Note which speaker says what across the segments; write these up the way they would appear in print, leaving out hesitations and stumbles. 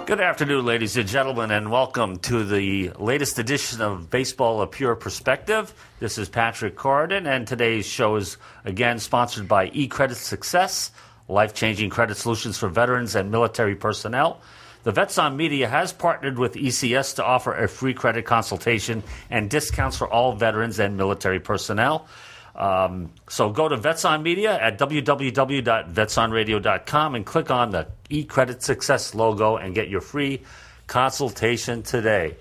Speaker 1: Good afternoon, ladies and gentlemen, and welcome to the latest edition of Baseball: A Pure Perspective. This is Patrick Corridon, and today's show is again sponsored by eCredit Success, life-changing credit solutions for veterans and military personnel. The Vets On Media has partnered with ECS to offer a free credit consultation and discounts for all veterans and military personnel. So go to Vets On Media at www.vetsonradio.com and click on the eCredit Success logo and get your free consultation today.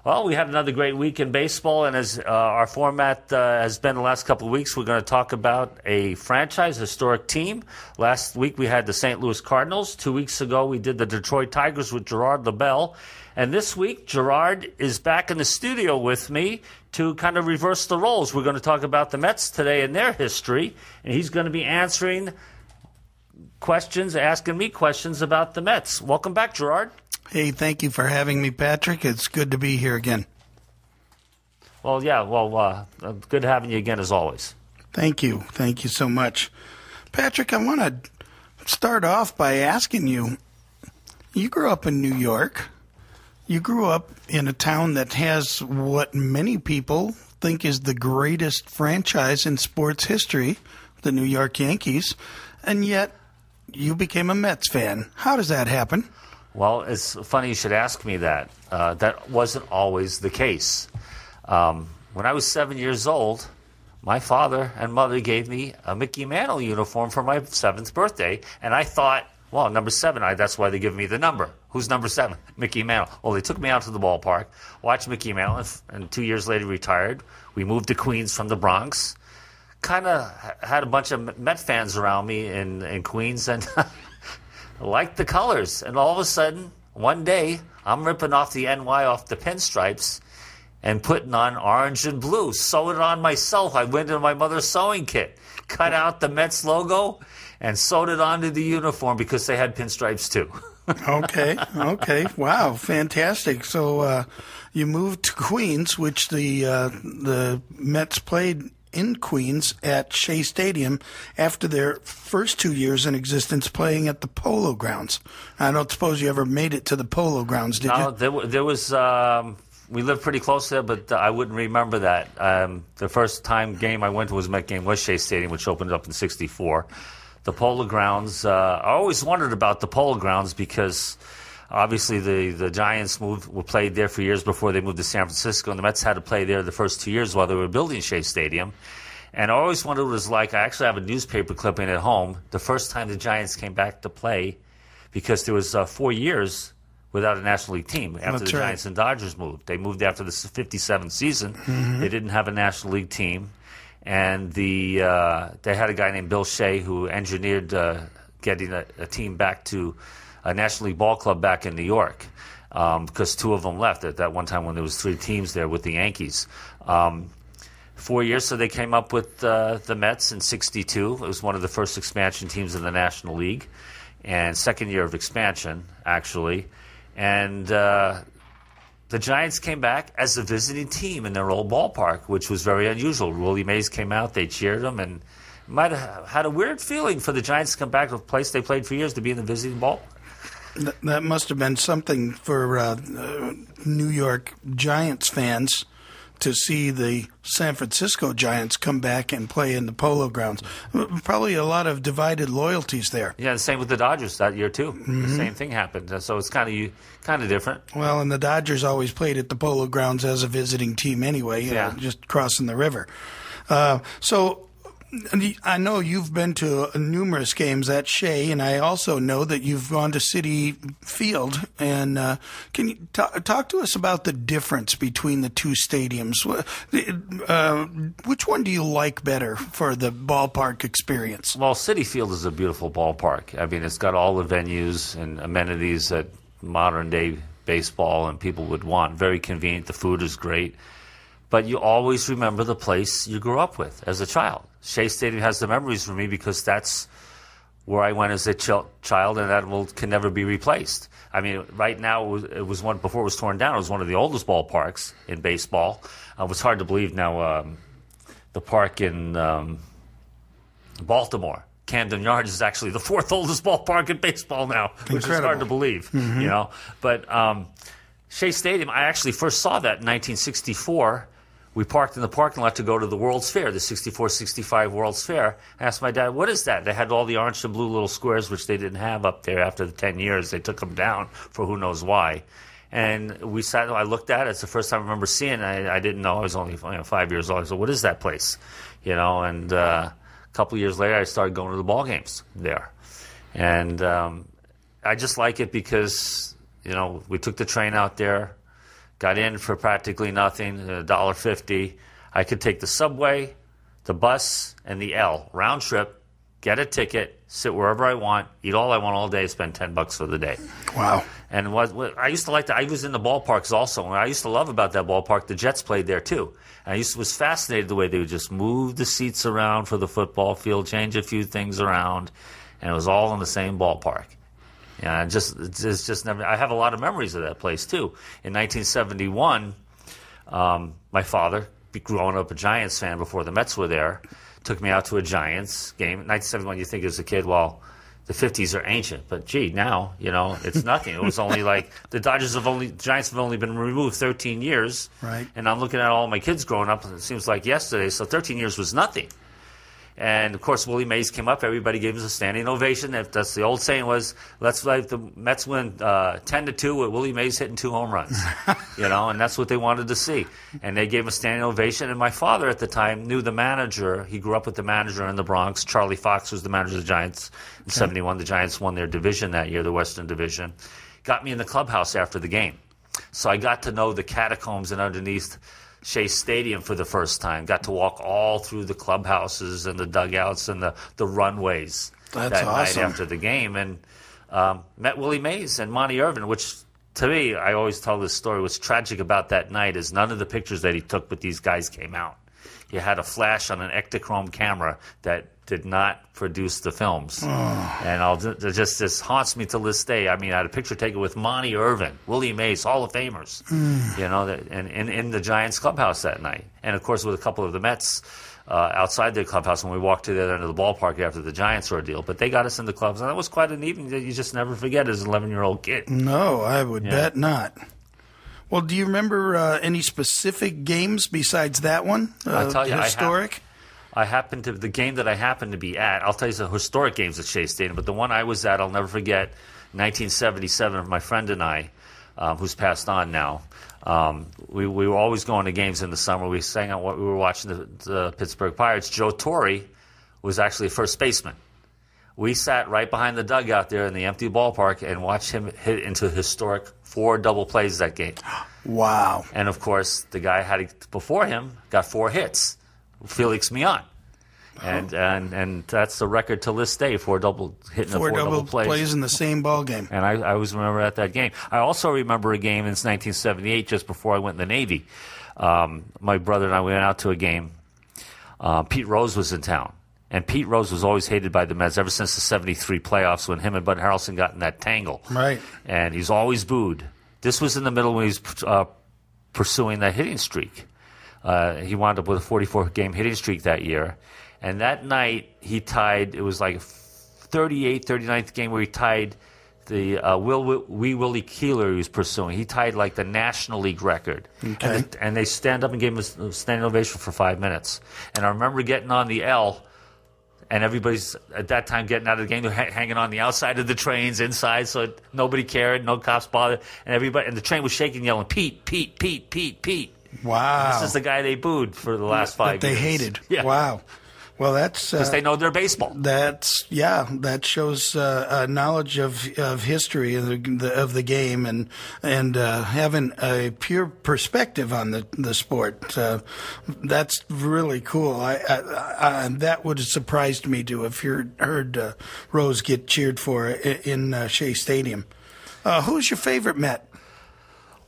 Speaker 1: Well, we had another great week in baseball, and as our format has been the last couple of weeks, we're going to talk about a franchise, historic team. Last week we had the St. Louis Cardinals. 2 weeks ago we did the Detroit Tigers with Gerard LaBelle. And this week, Gerard is back in the studio with me to kind of reverse the roles. We're going to talk about the Mets today and their history, and he's going to be answering questions, asking me questions about the Mets. Welcome back, Gerard.
Speaker 2: Hey, thank you for having me, Patrick. It's good to be here again.
Speaker 1: Well, yeah, good having you again as always.
Speaker 2: Thank you. Thank you so much. Patrick, I want to start off by asking you, you grew up in New York. You grew up in a town that has what many people think is the greatest franchise in sports history, the New York Yankees, and yet you became a Mets fan. How does that happen?
Speaker 1: Well, it's funny you should ask me that. That wasn't always the case. When I was 7 years old, my father and mother gave me a Mickey Mantle uniform for my 7th birthday, and I thought, well, number 7, that's why they give me the number. Who's number 7? Mickey Mantle. Well, they took me out to the ballpark, watched Mickey Mantle, and 2 years later retired. We moved to Queens from the Bronx. Kind of had a bunch of Met fans around me in Queens and liked the colors. And all of a sudden, one day, I'm ripping off the NY off the pinstripes and putting on orange and blue. Sewed it on myself. I went into my mother's sewing kit, cut out the Mets logo, and sewed it onto the uniform because they had pinstripes too.
Speaker 2: Okay. Wow, fantastic. So you moved to Queens, which the Mets played in Queens at Shea Stadium after their first 2 years in existence playing at the Polo Grounds. I don't suppose you ever made it to the Polo Grounds, did you?
Speaker 1: No, there was we lived pretty close there, but I wouldn't remember that. The first game I went to was Met game was Shea Stadium, which opened up in '64. The Polo Grounds, I always wondered about the Polo Grounds because obviously the Giants were played there for years before they moved to San Francisco, and the Mets had to play there the first 2 years while they were building Shea Stadium. And I always wondered what it was like. I actually have a newspaper clipping at home. The first time the Giants came back to play, because there was 4 years without a National League team after the Giants and Dodgers moved. They moved after the 57th season. Mm-hmm. They didn't have a National League team. And they had a guy named Bill Shea who engineered getting a team back to a National League ball club back in New York because 2 of them left at that one time when there was 3 teams there with the Yankees. 4 years, so they came up with the Mets in '62. It was one of the first expansion teams in the National League, and second year of expansion, actually. And the Giants came back as a visiting team in their old ballpark, which was very unusual. Willie Mays came out, they cheered him, and might have had a weird feeling for the Giants to come back to a place they played for years to be in the visiting ballpark.
Speaker 2: That must have been something for New York Giants fans to see the San Francisco Giants come back and play in the Polo Grounds. Probably a lot of divided loyalties there.
Speaker 1: Yeah, the same with the Dodgers that year too. Mm-hmm. The same thing happened. So it's kind of different.
Speaker 2: Well, and the Dodgers always played at the Polo Grounds as a visiting team anyway, just crossing the river. So I know you've been to numerous games at Shea, and I also know that you've gone to Citi Field. And can you talk to us about the difference between the two stadiums? Which one do you like better for the ballpark experience?
Speaker 1: Well, Citi Field is a beautiful ballpark. I mean, it's got all the venues and amenities that modern-day baseball and people would want. Very convenient. The food is great. But you always remember the place you grew up with as a child. Shea Stadium has the memories for me because that's where I went as a child, and that can never be replaced. I mean, right now, it was one, before it was torn down, it was one of the oldest ballparks in baseball. It was hard to believe now the park in Baltimore Camden Yards is actually the fourth oldest ballpark in baseball now, which is hard to believe, you know. But Shea Stadium, I actually first saw that in 1964. We parked in the parking lot to go to the World's Fair, the 64-65 World's Fair. I asked my dad, what is that? They had all the orange and blue little squares, which they didn't have up there after the 10 years. They took them down for who knows why. And we sat, I looked at it. It's the first time I remember seeing it. I didn't know. I was only 5 years old. I said, what is that place? You know, and a couple of years later, I started going to the ball games there. And I just like it because, you know, we took the train out there, got in for practically nothing, $1.50. I could take the subway, the bus, and the L, round trip, get a ticket, sit wherever I want, eat all I want all day, spend $10 for the day.
Speaker 2: Wow.
Speaker 1: And what I used to like I was in the ballparks also. And what I used to love about that ballpark, the Jets played there too. And I was fascinated the way they would just move the seats around for the football field, change a few things around, and it was all in the same ballpark. Yeah, it's just never. I have a lot of memories of that place too. In 1971, my father, growing up a Giants fan before the Mets were there, took me out to a Giants game. 1971, you think as a kid, well, the 50s are ancient, but gee, now you know it's nothing. It was only like the Giants have only been removed 13 years,
Speaker 2: right?
Speaker 1: And I'm looking at all my kids growing up, and it seems like yesterday. So 13 years was nothing. And, of course, Willie Mays came up. Everybody gave us a standing ovation. That's the old saying was, let's let the Mets win 10-2 with Willie Mays hitting 2 home runs. You know, and that's what they wanted to see. And they gave a standing ovation. And my father at the time knew the manager. He grew up with the manager in the Bronx. Charlie Fox was the manager of the Giants. In 71, the Giants won their division that year, the Western Division. Got me in the clubhouse after the game. So I got to know the catacombs and underneath Shea Stadium for the first time. Got to walk all through the clubhouses and the dugouts and the runways
Speaker 2: That's
Speaker 1: that
Speaker 2: awesome.
Speaker 1: night after the game, and met Willie Mays and Monty Irvin, which to me, I always tell this story, what's tragic about that night is none of the pictures that he took with these guys came out. He had a flash on an Ektachrome camera that did not produce the films. And it just haunts me to this day. I mean, I had a picture taken with Monty Irvin, Willie Mays, Hall of Famers, you know, and in the Giants clubhouse that night. And, of course, with a couple of the Mets outside their clubhouse when we walked to the other end of the ballpark after the Giants ordeal. But they got us in the clubs, and that was quite an evening that you just never forget as an 11-year-old kid.
Speaker 2: No, I would bet not. Well, do you remember any specific games besides that one?
Speaker 1: I'll tell you,
Speaker 2: historic?
Speaker 1: the game that I happened to be at, I'll tell you some historic games at Shea Stadium, but the one I was at, I'll never forget, 1977, my friend and I, who's passed on now, we were always going to games in the summer. We were watching the Pittsburgh Pirates. Joe Torre was actually a first baseman. We sat right behind the dugout there in the empty ballpark and watched him hit into historic 4 double plays that game.
Speaker 2: Wow.
Speaker 1: And, of course, the guy before him got 4 hits, Felix Mian. And that's the record to this day, 4 double
Speaker 2: plays in the same ball game.
Speaker 1: And I always remember at that game. I also remember a game in 1978, just before I went in the Navy. My brother and I went out to a game. Pete Rose was in town. And Pete Rose was always hated by the Mets ever since the 73 playoffs when him and Bud Harrelson got in that tangle.
Speaker 2: Right.
Speaker 1: And he's always booed. This was in the middle when he was pursuing that hitting streak. He wound up with a 44-game hitting streak that year. And that night, he tied, it was like a 38th, 39th game where he tied the Willie Keeler he was pursuing. He tied like the National League record.
Speaker 2: Okay.
Speaker 1: And they stand up and gave him a standing ovation for 5 minutes. And I remember getting on the L, and everybody's at that time getting out of the game. They're hanging on the outside of the trains, inside, so nobody cared, no cops bothered. And the train was shaking, yelling, Pete, Pete, Pete, Pete, Pete.
Speaker 2: Wow.
Speaker 1: This is the guy they booed for the last 5 years.
Speaker 2: That they hated.
Speaker 1: Yeah.
Speaker 2: Wow. Well, that's
Speaker 1: because they know their baseball.
Speaker 2: That shows knowledge of history of the game and having a pure perspective on the sport. That's really cool. I that would have surprised me to have heard Rose get cheered for in Shea Stadium. Who's your favorite Met?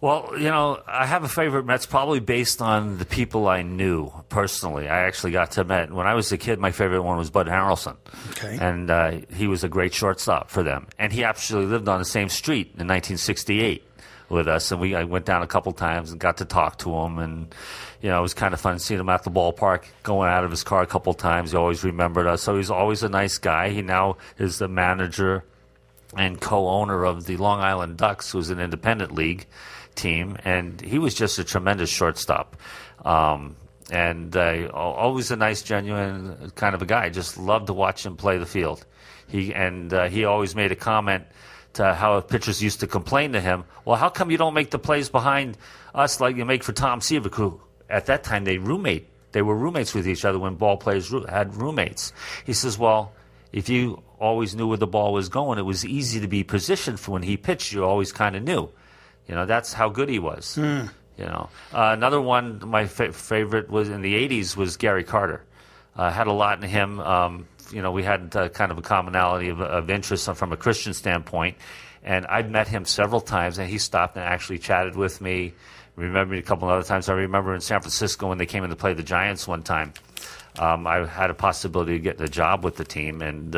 Speaker 1: Well, you know, I have a favorite Mets probably based on the people I knew personally. I actually got to Met. When I was a kid, my favorite one was Bud Harrelson.
Speaker 2: Okay.
Speaker 1: And he was a great shortstop for them. And he actually lived on the same street in 1968 with us, and I went down a couple times and got to talk to him, and it was kind of fun seeing him at the ballpark, going out of his car a couple times. He always remembered us, so he's always a nice guy. He now is the manager and co-owner of the Long Island Ducks, who's an independent league team, and he was just a tremendous shortstop. And always a nice, genuine kind of a guy. Just loved to watch him play the field. He always made a comment to how pitchers used to complain to him, well, how come you don't make the plays behind us like you make for Tom Seaver, who at that time they were roommates with each other when ball players had roommates. He says, well, if you always knew where the ball was going, it was easy to be positioned for when he pitched. You always kind of knew. That's how good he was. Another one, my favorite was in the 80s was Gary Carter. Had a lot in him. We had kind of a commonality of interest from a Christian standpoint. And I'd met him several times, and he stopped and actually chatted with me. Remember a couple of other times. I remember in San Francisco when they came in to play the Giants one time. I had a possibility of getting a job with the team, and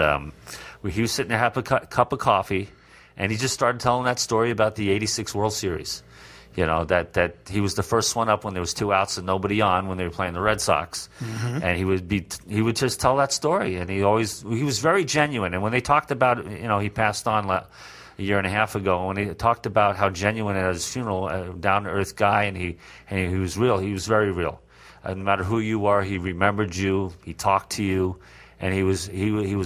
Speaker 1: he was sitting there having a cup of coffee, and he just started telling that story about the '86 World Series. That he was the first one up when there was 2 outs and nobody on when they were playing the Red Sox, and he would just tell that story, and he was very genuine. And when they talked about he passed on a year and a half ago, when he talked about how genuine at his funeral, down to earth guy, and he was real. He was very real. No matter who you are, he remembered you. He talked to you, and he was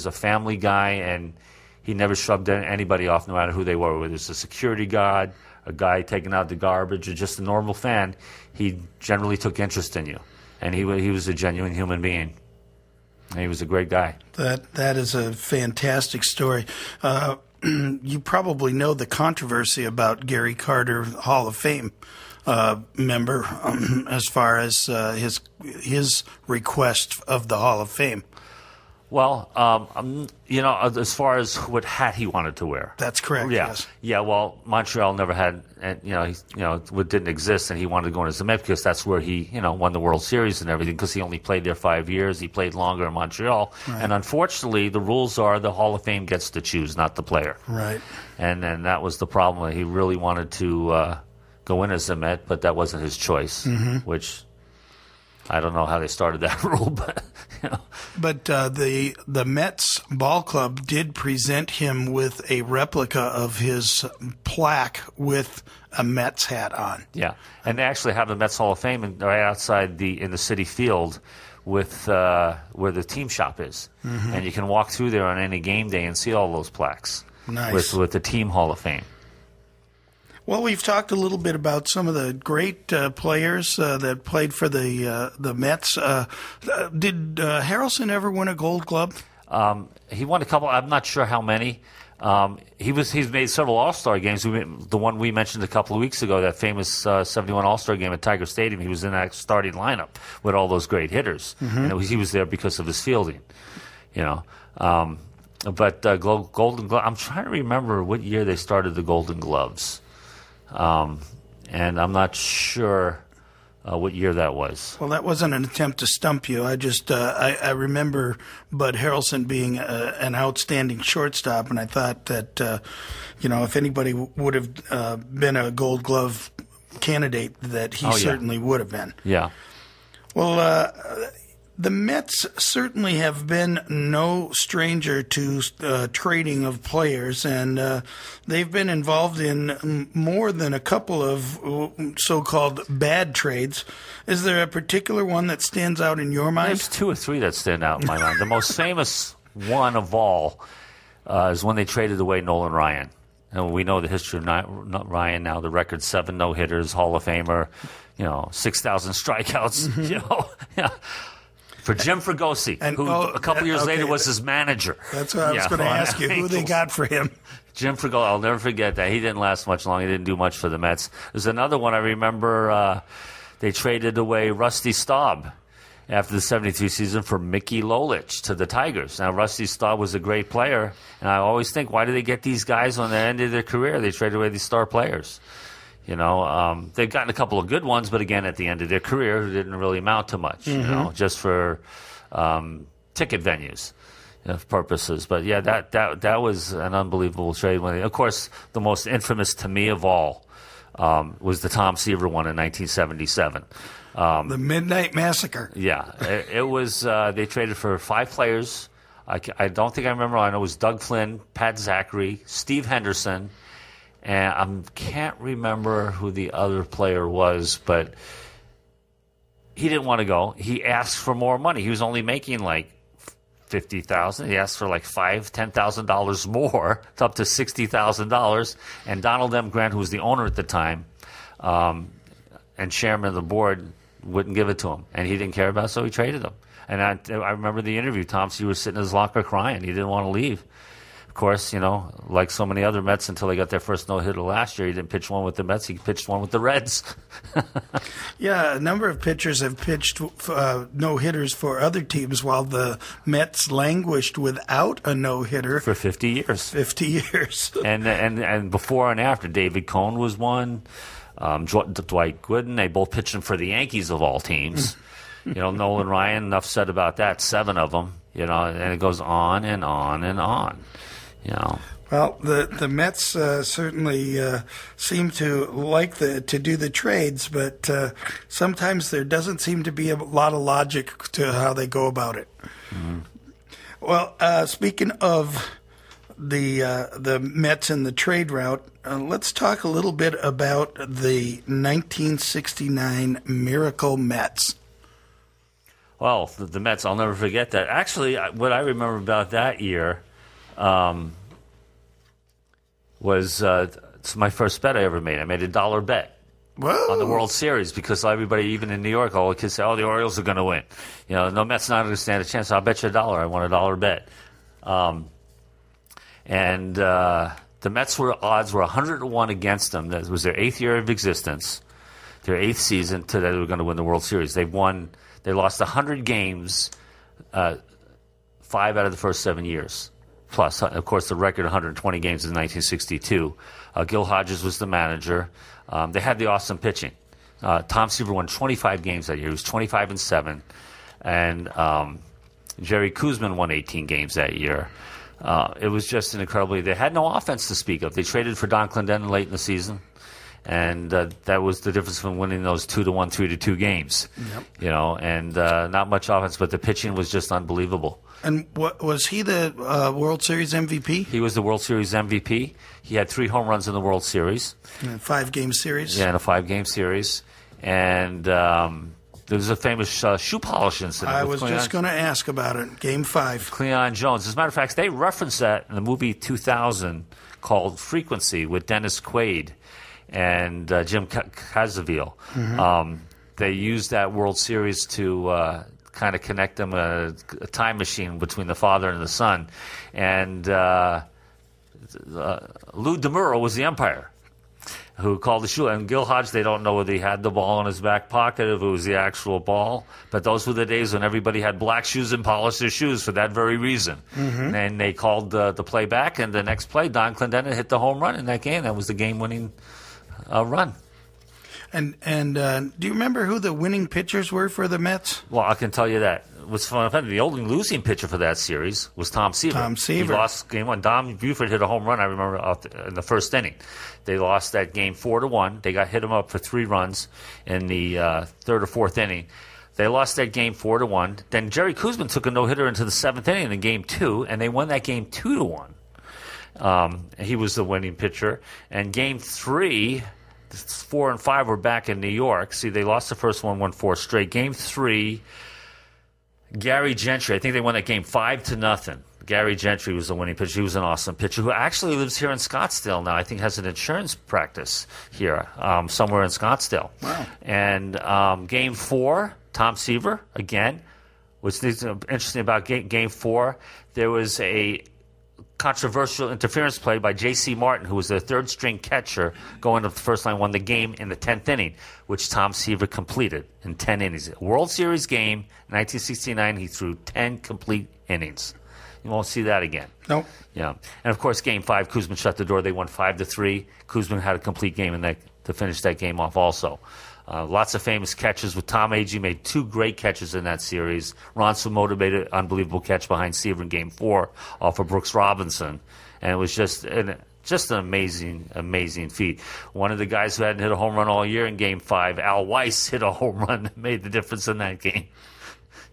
Speaker 1: a family guy, and he never shrugged anybody off, no matter who they were. Whether it's a security guard, a guy taking out the garbage, or just a normal fan, he generally took interest in you, and he was a genuine human being. And he was a great guy.
Speaker 2: That is a fantastic story. You probably know the controversy about Gary Carter, Hall of Fame member, as far as his request of the Hall of Fame.
Speaker 1: Well, as far as what hat he wanted to wear.
Speaker 2: That's correct.
Speaker 1: Yeah.
Speaker 2: Yes.
Speaker 1: Yeah. Well, Montreal never had, what didn't exist, and he wanted to go into the Mets because that's where he, won the World Series and everything. Because he only played there 5 years. He played longer in Montreal, right. And unfortunately, the rules are the Hall of Fame gets to choose, not the player.
Speaker 2: Right.
Speaker 1: And that was the problem. He really wanted to go in as a Met, but that wasn't his choice, which. I don't know how they started that rule, but
Speaker 2: But the Mets ball club did present him with a replica of his plaque with a Mets hat on.
Speaker 1: Yeah, and they actually have the Mets Hall of Fame right outside in the Citi Field with where the team shop is, and you can walk through there on any game day and see all those plaques.
Speaker 2: Nice.
Speaker 1: with the team Hall of Fame.
Speaker 2: Well, we've talked a little bit about some of the great players that played for the Mets. Did Harrelson ever win a Gold Glove?
Speaker 1: He won a couple. I'm not sure how many. He's made several All-Star games. The one we mentioned a couple of weeks ago, that famous 71 All-Star game at Tiger Stadium, he was in that starting lineup with all those great hitters. And he was there because of his fielding. But Golden Glove, I'm trying to remember what year they started the Golden Gloves. And I'm not sure what year that was.
Speaker 2: Well, that wasn't an attempt to stump you. I just I remember Bud Harrelson being an outstanding shortstop, and I thought that if anybody would have been a Gold Glove candidate, that he certainly would have been.
Speaker 1: Yeah.
Speaker 2: Well, the Mets certainly have been no stranger to trading of players, and they've been involved in more than a couple of so-called bad trades. Is there a particular one that stands out in your mind?
Speaker 1: There's 2 or 3 that stand out in my mind. The most famous one of all is when they traded away Nolan Ryan. And we know the history of Ryan now, the record 7 no-hitters, Hall of Famer, 6,000 strikeouts, For Jim Fregosi, who a couple years later was his manager.
Speaker 2: That's what I was going to ask you, who they got for him.
Speaker 1: Jim Fregosi, I'll never forget that. He didn't last much long. He didn't do much for the Mets. There's another one I remember. They traded away Rusty Staub after the 73 season for Mickey Lolich to the Tigers. Now, Rusty Staub was a great player, and I always think, why do they get these guys on the end of their career? They traded away these star players. They've gotten a couple of good ones, but again, at the end of their career, it didn't really amount to much, just for ticket venues purposes. But yeah, that was an unbelievable trade. Of course, the most infamous to me of all was the Tom Seaver one in 1977.
Speaker 2: The Midnight Massacre.
Speaker 1: Yeah, it was. They traded for 5 players. I don't think I remember. I know it was Doug Flynn, Pat Zachary, Steve Henderson, and I can't remember who the other player was, but he didn't want to go. He asked for more money. He was only making like $50,000. He asked for like $10,000 more, up to $60,000. And Donald M. Grant, who was the owner at the time, and chairman of the board, wouldn't give it to him, and he didn't care about it, so he traded him. And I remember the interview. Tom Seaver was sitting in his locker crying. He didn't want to leave. Of course, like so many other Mets, until they got their first no-hitter last year, he didn't pitch one with the Mets. He pitched one with the Reds.
Speaker 2: Yeah, a number of pitchers have pitched no-hitters for other teams while the Mets languished without a no-hitter.
Speaker 1: For 50 years.
Speaker 2: 50 years.
Speaker 1: and before and after, David Cohn was one. Dwight Gooden, they both pitching for the Yankees of all teams. Nolan Ryan, enough said about that, 7 of them, and it goes on and on and on,
Speaker 2: Well, the Mets certainly seem to like to do the trades, but sometimes there doesn't seem to be a lot of logic to how they go about it. Mm-hmm. Well, speaking of the Mets and the trade route, let's talk a little bit about the 1969 Miracle Mets.
Speaker 1: Well, the Mets, I'll never forget that. Actually, what I remember about that year was it's my first bet I ever made. I made a $1 bet.
Speaker 2: Whoa.
Speaker 1: On the World Series, because everybody, even in New York, all the kids say, the Orioles are going to win. No Mets not going to stand a chance. I'll bet you $1. I won a $1 bet. And the Mets odds were 100-1 against them. That was their 8th year of existence, their 8th season, to that they were going to win the World Series. They lost 100 games, 5 out of the first 7 years. Plus, of course, the record 120 games in 1962. Gil Hodges was the manager. They had the awesome pitching. Tom Seaver won 25 games that year. He was 25-7. And Jerry Koosman won 18 games that year. It was just an incredibly... They had no offense to speak of. They traded for Don Clendenon late in the season. And that was the difference from winning those 2-1, 3-2 games. Yep. And not much offense, but the pitching was just unbelievable.
Speaker 2: And was he the World Series MVP?
Speaker 1: He was the World Series MVP. He had 3 home runs in the World Series.
Speaker 2: In a 5-game series?
Speaker 1: Yeah, in a 5-game series. And there was a famous shoe polish incident.
Speaker 2: I was just going to ask about it. Game 5.
Speaker 1: Cleon Jones. As a matter of fact, they referenced that in the movie 2000 called Frequency with Dennis Quaid and Jim Caviezel. Mm-hmm. They used that World Series to kind of connect them a time machine between the father and the son. And Lou DeMuro was the umpire who called the shoe. And Gil Hodge, they don't know whether he had the ball in his back pocket, if it was the actual ball. But those were the days when everybody had black shoes and polished their shoes for that very reason. Mm-hmm. And they called the play back, and the next play, Don Clendenon hit the home run in that game. That was the game-winning run.
Speaker 2: And do you remember who the winning pitchers were for the Mets?
Speaker 1: Well, I can tell you that. What's funny, the only losing pitcher for that series was Tom Seaver.
Speaker 2: Tom Seaver.
Speaker 1: He lost game 1. Dom Buford hit a home run, I remember, in the first inning. They lost that game 4-1. They hit him up for 3 runs in the 3rd or 4th inning. They lost that game 4-1. Then Jerry Koosman took a no-hitter into the 7th inning in game 2, and they won that game 2-1. He was the winning pitcher. And game 3... 4 and 5 were back in New York. See, they lost the first one, won 4 straight. Game 3, Gary Gentry. I think they won that game 5-0. Gary Gentry was the winning pitcher. He was an awesome pitcher who actually lives here in Scottsdale now. I think has an insurance practice here, somewhere in Scottsdale.
Speaker 2: Wow.
Speaker 1: And game 4, Tom Seaver again. What's interesting about game 4, there was a controversial interference play by J.C. Martin, who was their 3rd-string catcher, going up the first line, won the game in the 10th inning, which Tom Seaver completed in 10 innings. World Series game, 1969, he threw 10 complete innings. You won't see that again.
Speaker 2: Nope.
Speaker 1: Yeah. And, of course, game 5, Koosman shut the door. They won 5-3. Koosman had a complete game in that to finish that game off also. Lots of famous catches with Tom Agee, made 2 great catches in that series. Ron Swoboda made an unbelievable catch behind Seaver in Game 4 off of Brooks Robinson. And it was just Just an amazing, amazing feat. One of the guys who hadn't hit a home run all year in Game 5, Al Weiss, hit a home run that made the difference in that game.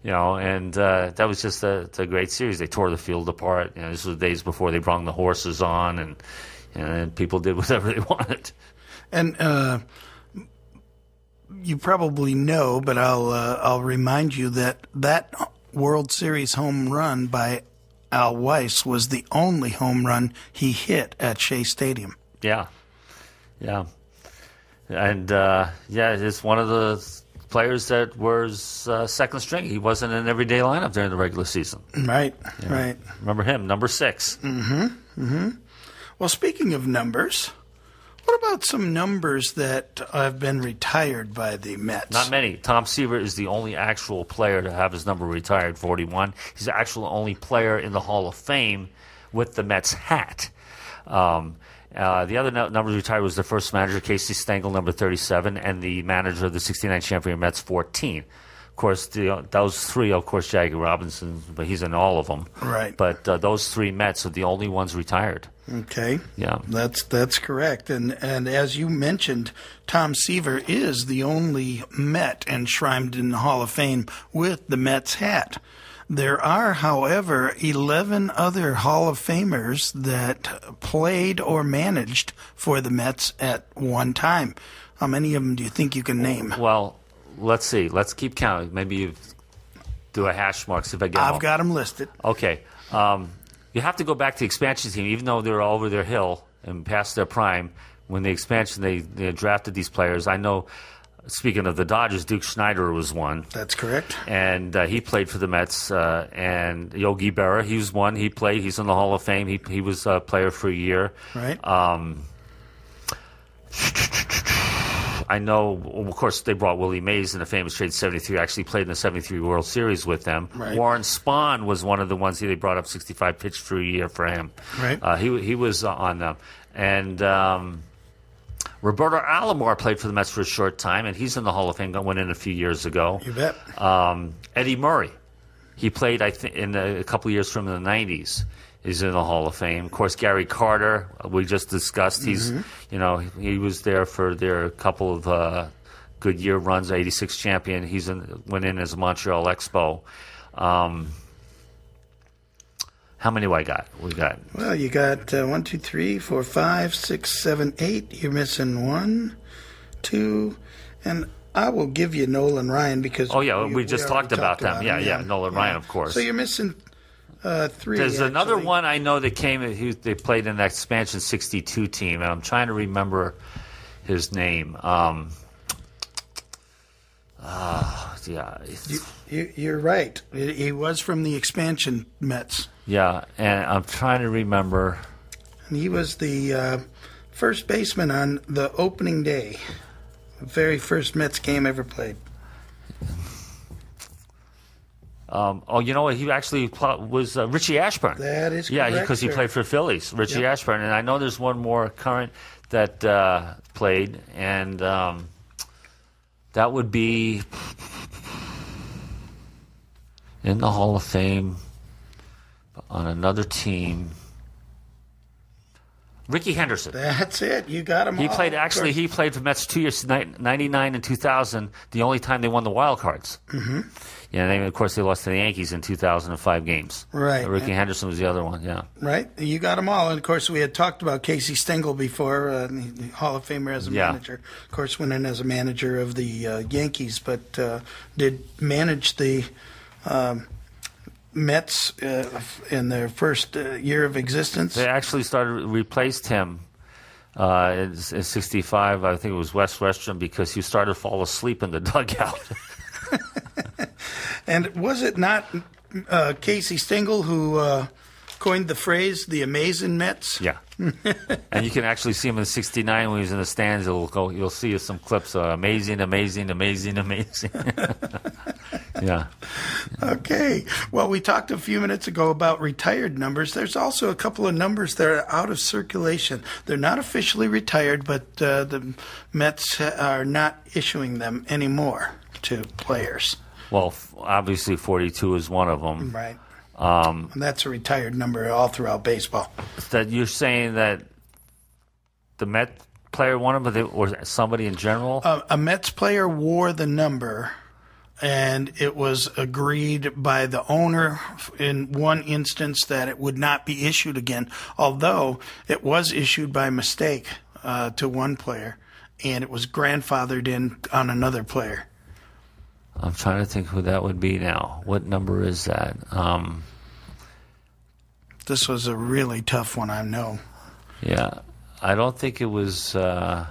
Speaker 1: And that was just a great series. They tore the field apart. This was the days before they brought the horses on, and people did whatever they wanted.
Speaker 2: And you probably know, but I'll remind you that World Series home run by Al Weiss was the only home run he hit at Shea Stadium.
Speaker 1: Yeah. And it's one of the players that was second string. He wasn't in an everyday lineup during the regular season.
Speaker 2: Right.
Speaker 1: Remember him, number 6.
Speaker 2: Well, speaking of numbers, what about some numbers that have been retired by the Mets?
Speaker 1: Not many. Tom Seaver is the only actual player to have his number retired, 41. He's the actual only player in the Hall of Fame with the Mets hat. The other numbers retired was the first manager, Casey Stengel, number 37, and the manager of the 69 champion Mets, 14. Of course, those three, of course, Jackie Robinson, but he's in all of them.
Speaker 2: Right.
Speaker 1: But those 3 Mets are the only ones retired.
Speaker 2: Okay.
Speaker 1: Yeah.
Speaker 2: That's correct. And as you mentioned, Tom Seaver is the only Met enshrined in the Hall of Fame with the Mets hat. There are, however, 11 other Hall of Famers that played or managed for the Mets at one time. How many of them do you think you can name?
Speaker 1: Well, let's see. Let's keep counting. Maybe you do a hash mark, see if I get them.
Speaker 2: I've got them listed.
Speaker 1: Okay. You have to go back to the expansion team, even though they're over their hill and past their prime. When the expansion, they drafted these players. I know, speaking of the Dodgers, Duke Schneider was one.
Speaker 2: That's correct.
Speaker 1: And he played for the Mets. And Yogi Berra, he was one. He played. He's in the Hall of Fame. He was a player for a year.
Speaker 2: Right.
Speaker 1: I know, of course, they brought Willie Mays in the famous trade 73. Actually played in the 73 World Series with them.
Speaker 2: Right.
Speaker 1: Warren Spahn was one of the ones they brought up, 65 pitched for a year for him.
Speaker 2: Right.
Speaker 1: He was on them. And Roberto Alomar played for the Mets for a short time, and he's in the Hall of Fame. Went in a few years ago.
Speaker 2: You bet.
Speaker 1: Eddie Murray. He played, I think, in a couple of years from the 90s. He's in the Hall of Fame. Of course, Gary Carter, we just discussed. He's, he was there for their couple of good year runs. 86 champion. Went in as a Montreal Expo. How many do I got?
Speaker 2: Well, you got 1, 2, 3, 4, 5, 6, 7, 8. You're missing 1, 2, and I will give you Nolan Ryan because
Speaker 1: we just talked about them. Yeah, Nolan Ryan, of course.
Speaker 2: So you're missing 3.
Speaker 1: There's another
Speaker 2: actually.
Speaker 1: one I know that came. They played in that expansion '62 team, and I'm trying to remember his name.
Speaker 2: You're right. He was from the expansion Mets.
Speaker 1: Yeah, and I'm trying to remember.
Speaker 2: And he was the first baseman on the opening day, the very first Mets game ever played.
Speaker 1: You know what? He actually was Richie Ashburn.
Speaker 2: That is correct.
Speaker 1: Yeah, because he played for Phillies. Richie Ashburn, and I know there's one more current that played, and that would be in the Hall of Fame on another team. Ricky Henderson.
Speaker 2: That's it. You got him.
Speaker 1: He played for Mets 2 years, 99 and 2000. The only time they won the wild cards. Mm-hmm. Yeah, and of course they lost to the Yankees in 2005 games.
Speaker 2: Right.
Speaker 1: Ricky Henderson was the other one. Yeah.
Speaker 2: Right. You got them all. And of course we had talked about Casey Stengel before, the Hall of Famer as a manager. Of course, went in as a manager of the Yankees, but did manage the Mets in their first year of existence.
Speaker 1: They actually replaced him in 65. I think it was Wes Westrum, because he started to fall asleep in the dugout.
Speaker 2: And was it not Casey Stengel who coined the phrase "the amazing Mets"?
Speaker 1: Yeah. And you can actually see him in '69 when he was in the stands. You'll see some clips. Amazing, amazing, amazing, amazing. Yeah.
Speaker 2: Okay. Well, we talked a few minutes ago about retired numbers. There's also a couple of numbers that are out of circulation. They're not officially retired, but the Mets are not issuing them anymore to players.
Speaker 1: Well, obviously 42 is one of them.
Speaker 2: Right. And that's a retired number all throughout baseball.
Speaker 1: That you're saying that the Met player won them, or somebody in general?
Speaker 2: A Mets player wore the number, and it was agreed by the owner in one instance that it would not be issued again, although it was issued by mistake to one player, and it was grandfathered in on another player.
Speaker 1: I'm trying to think who that would be now. What number is that?
Speaker 2: This was a really tough one, I know.
Speaker 1: Yeah. I don't think it was... I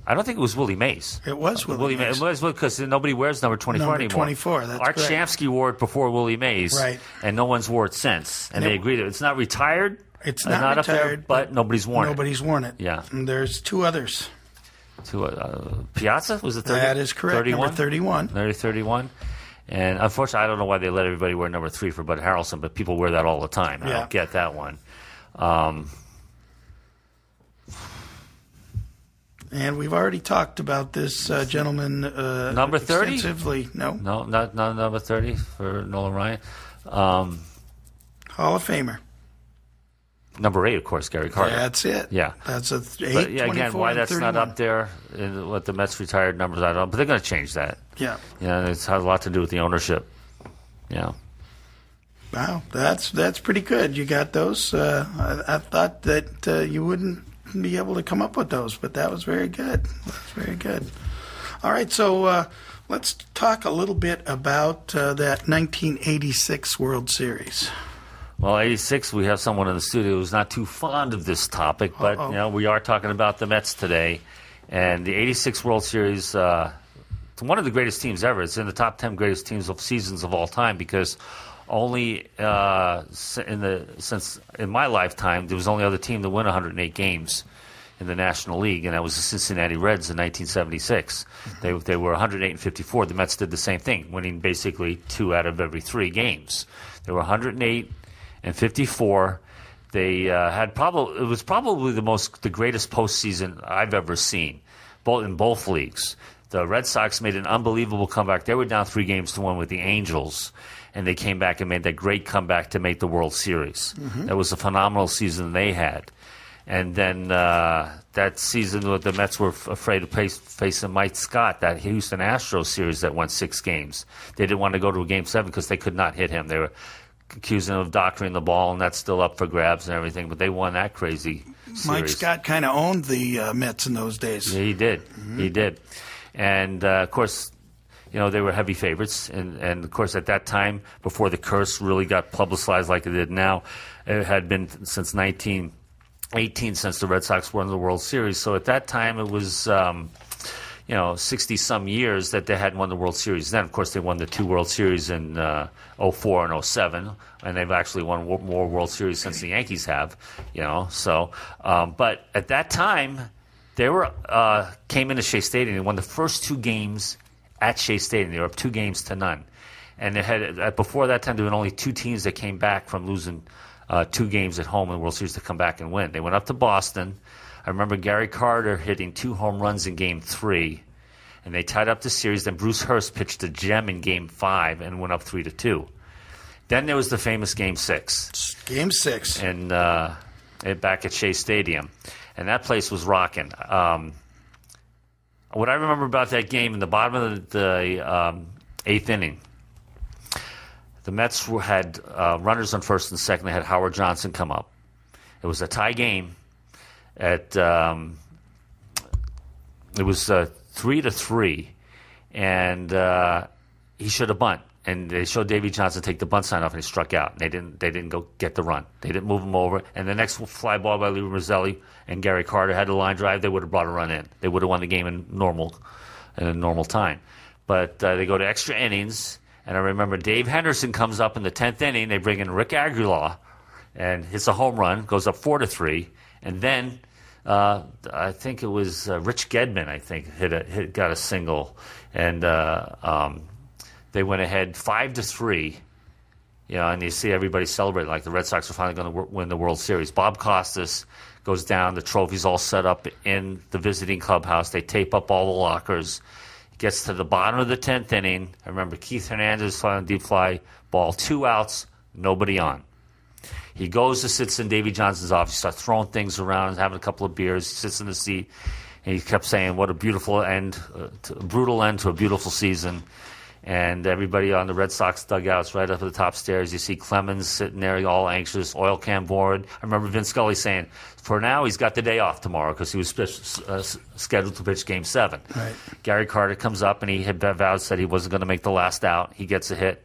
Speaker 1: don't think it was Willie Mays.
Speaker 2: It was Willie Mays.
Speaker 1: It was because nobody wears number 24 anymore.
Speaker 2: 24, that's
Speaker 1: Art
Speaker 2: correct.
Speaker 1: Shamsky wore it before Willie Mays,
Speaker 2: right?
Speaker 1: And no one's wore it since. And they agreed it's not retired.
Speaker 2: It's not
Speaker 1: retired,
Speaker 2: up there,
Speaker 1: but nobody's worn it.
Speaker 2: Nobody's worn it.
Speaker 1: Yeah.
Speaker 2: And there's two others.
Speaker 1: Piazza was it 30?
Speaker 2: That is correct.
Speaker 1: 31?
Speaker 2: Number 31.
Speaker 1: Number 31. And unfortunately, I don't know why they let everybody wear number 3 for Bud Harrelson, but people wear that all the time. I don't get that one.
Speaker 2: And we've already talked about this gentleman
Speaker 1: number 30?
Speaker 2: extensively. No,
Speaker 1: not number 30 for Nolan Ryan.
Speaker 2: Hall of Famer.
Speaker 1: Number 8, of course, Gary Carter.
Speaker 2: That's it.
Speaker 1: Yeah,
Speaker 2: that's a 8.
Speaker 1: But yeah, again, why that's
Speaker 2: 31.
Speaker 1: not up there in what the Mets retired numbers, I don't know. But they're going to change that.
Speaker 2: Yeah.
Speaker 1: Yeah, it has a lot to do with the ownership. Yeah.
Speaker 2: Wow, that's pretty good. You got those. I thought that you wouldn't be able to come up with those, but that was very good. That's very good. All right, so let's talk a little bit about that 1986 World Series.
Speaker 1: Well, 86, we have someone in the studio who's not too fond of this topic, but we are talking about the Mets today. And the 86 World Series, it's one of the greatest teams ever. It's in the top 10 greatest teams of seasons of all time because only since in my lifetime, there was only other team to win 108 games in the National League, and that was the Cincinnati Reds in 1976. Mm-hmm. They were 108 and 54. The Mets did the same thing, winning basically 2 out of every 3 games. They were 108 and 54. They it was probably the greatest postseason I've ever seen, in both leagues. The Red Sox made an unbelievable comeback. They were down 3-1 with the Angels, and they came back and made that great comeback to make the World Series. Mm-hmm. That was a phenomenal season they had. And then that season, the Mets were afraid to face Mike Scott, that Houston Astros series that won 6 games. They didn't want to go to a Game 7 because they could not hit him. They were accusing him of doctoring the ball, and that's still up for grabs and everything. But they won that crazy series.
Speaker 2: Mike Scott kind of owned the Mets in those days.
Speaker 1: Yeah, he did. Mm-hmm. He did. And, of course, they were heavy favorites. And, of course, at that time, before the curse really got publicized like it did now, it had been since 1918 since the Red Sox won the World Series. So at that time, it was, 60-some years that they hadn't won the World Series. Then, of course, they won the 2 World Series in 04 and 07, and they've actually won more World Series since the Yankees have, So, but at that time, they came into Shea Stadium. They won the first 2 games at Shea Stadium. They were up 2-0. And they had before that time, there were only 2 teams that came back from losing 2 games at home in the World Series to come back and win. They went up to Boston. I remember Gary Carter hitting 2 home runs in Game 3, and they tied up the series. Then Bruce Hurst pitched a gem in Game 5 and went up 3-2. Then there was the famous Game 6.
Speaker 2: Game 6.
Speaker 1: And back at Shea Stadium. And that place was rocking. What I remember about that game, in the bottom of the 8th inning, the Mets had runners on first and second. They had Howard Johnson come up. It was a tie game. It was 3-3, and he should have bunt. And they showed Davey Johnson take the bunt sign off, and he struck out. And they didn't go get the run. They didn't move him over. And the next fly ball by Lee Roselli and Gary Carter had a line drive. They would have brought a run in. They would have won the game in a normal time. But they go to extra innings, and I remember Dave Henderson comes up in the 10th inning. They bring in Rick Aguilar, and hits a home run, goes up 4-3. And then I think it was Rich Gedman, got a single. And they went ahead 5-3. And you see everybody celebrating like the Red Sox are finally going to win the World Series. Bob Costas goes down. The trophy's all set up in the visiting clubhouse. They tape up all the lockers. Gets to the bottom of the 10th inning. I remember Keith Hernandez flying a deep fly ball, 2 outs, nobody on. He goes to sits in Davy Johnson's office, starts throwing things around, having a couple of beers. He sits in the seat, and he kept saying, "What a beautiful end, brutal end to a beautiful season." And everybody on the Red Sox dugouts right up at the top stairs, you see Clemens sitting there all anxious, oil can board. I remember Vin Scully saying, for now, he's got the day off tomorrow because he was scheduled to pitch Game 7.
Speaker 2: Right.
Speaker 1: Gary Carter comes up, and he had vowed, said he wasn't going to make the last out. He gets a hit.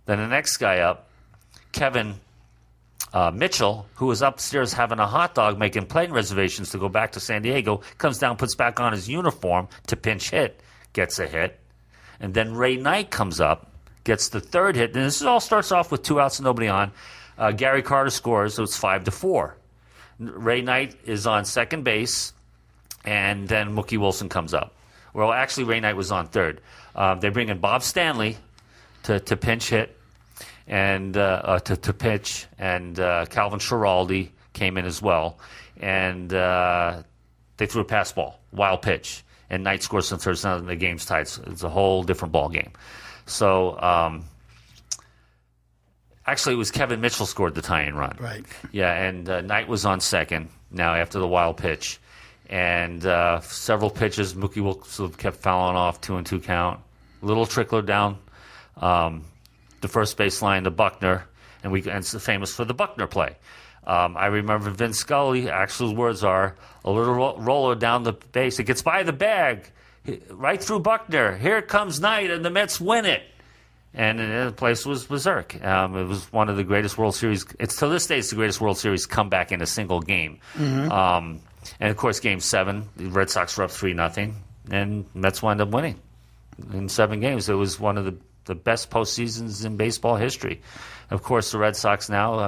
Speaker 1: Then the next guy up, Kevin Mitchell, who was upstairs having a hot dog, making plane reservations to go back to San Diego, comes down, puts back on his uniform to pinch hit, gets a hit. And then Ray Knight comes up, gets the third hit. And this all starts off with 2 outs and nobody on. Gary Carter scores, so it's 5-4. Ray Knight is on second base, and then Mookie Wilson comes up. Well, actually, Ray Knight was on third. They bring in Bob Stanley to pinch hit, and to pitch, and Calvin Schiraldi came in as well. And they threw a pass ball, wild pitch. And Knight scores some third, so the game's tied. It's a whole different ball game. So, actually, it was Kevin Mitchell scored the tying run.
Speaker 2: Right.
Speaker 1: Yeah, and Knight was on second now after the wild pitch. And several pitches, Mookie Wilson kept fouling off, 2-2 count. Little trickler down the first baseline to Buckner, and it's famous for the Buckner play. I remember Vin Scully, actual words are, a little roller down the base. It gets by the bag, right through Buckner. Here comes Knight, and the Mets win it. And the place was berserk. It was one of the greatest World Series. To this day, it's the greatest World Series comeback in a single game. Mm-hmm. And, of course, Game 7, the Red Sox were up 3-0, and Mets wound up winning in 7 games. It was one of the best postseasons in baseball history. Of course, the Red Sox now,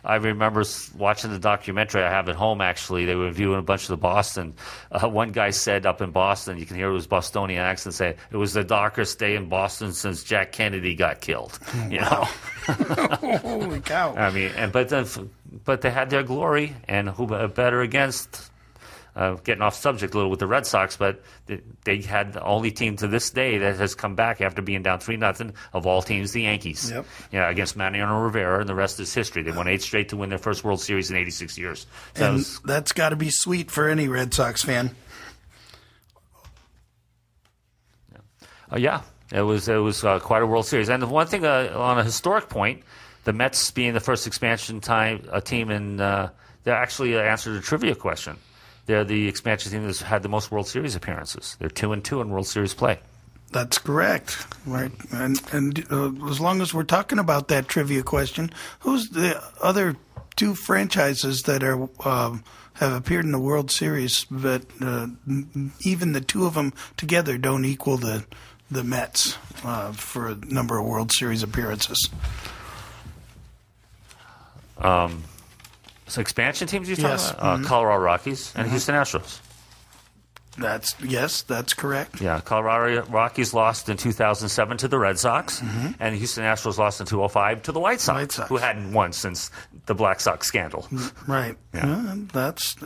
Speaker 1: I remember watching the documentary I have at home, actually. They were reviewing a bunch of the Boston. One guy said up in Boston, you can hear it was Bostonian accent, say, it was the darkest day in Boston since Jack Kennedy got killed. You know?
Speaker 2: Holy cow.
Speaker 1: But they had their glory, and who better against, getting off subject a little with the Red Sox, but they had the only team to this day that has come back after being down 3-0 of all teams, the Yankees.
Speaker 2: Yep.
Speaker 1: Yeah, against Mariano Rivera, and the rest is history. They won 8 straight to win their first World Series in 86 years. So
Speaker 2: that's got to be sweet for any Red Sox fan.
Speaker 1: Yeah, it was quite a World Series. And the one thing on a historic point, the Mets being the first expansion team, and they actually answered a trivia question. They're the expansion team that's had the most World Series appearances. They're 2-2 in World Series play. That's correct.
Speaker 2: Right. And as long as we're talking about that trivia question, who's the other 2 franchises that are have appeared in the World Series, but even the 2 of them together don't equal the Mets for a number of World Series appearances?
Speaker 1: So expansion teams you're talking about? Mm-hmm. Colorado Rockies and Houston Astros.
Speaker 2: That's correct.
Speaker 1: Yeah, Colorado Rockies lost in 2007 to the Red Sox, and Houston Astros lost in 2005 to the White Sox, who hadn't won since the Black Sox scandal.
Speaker 2: Right. Yeah.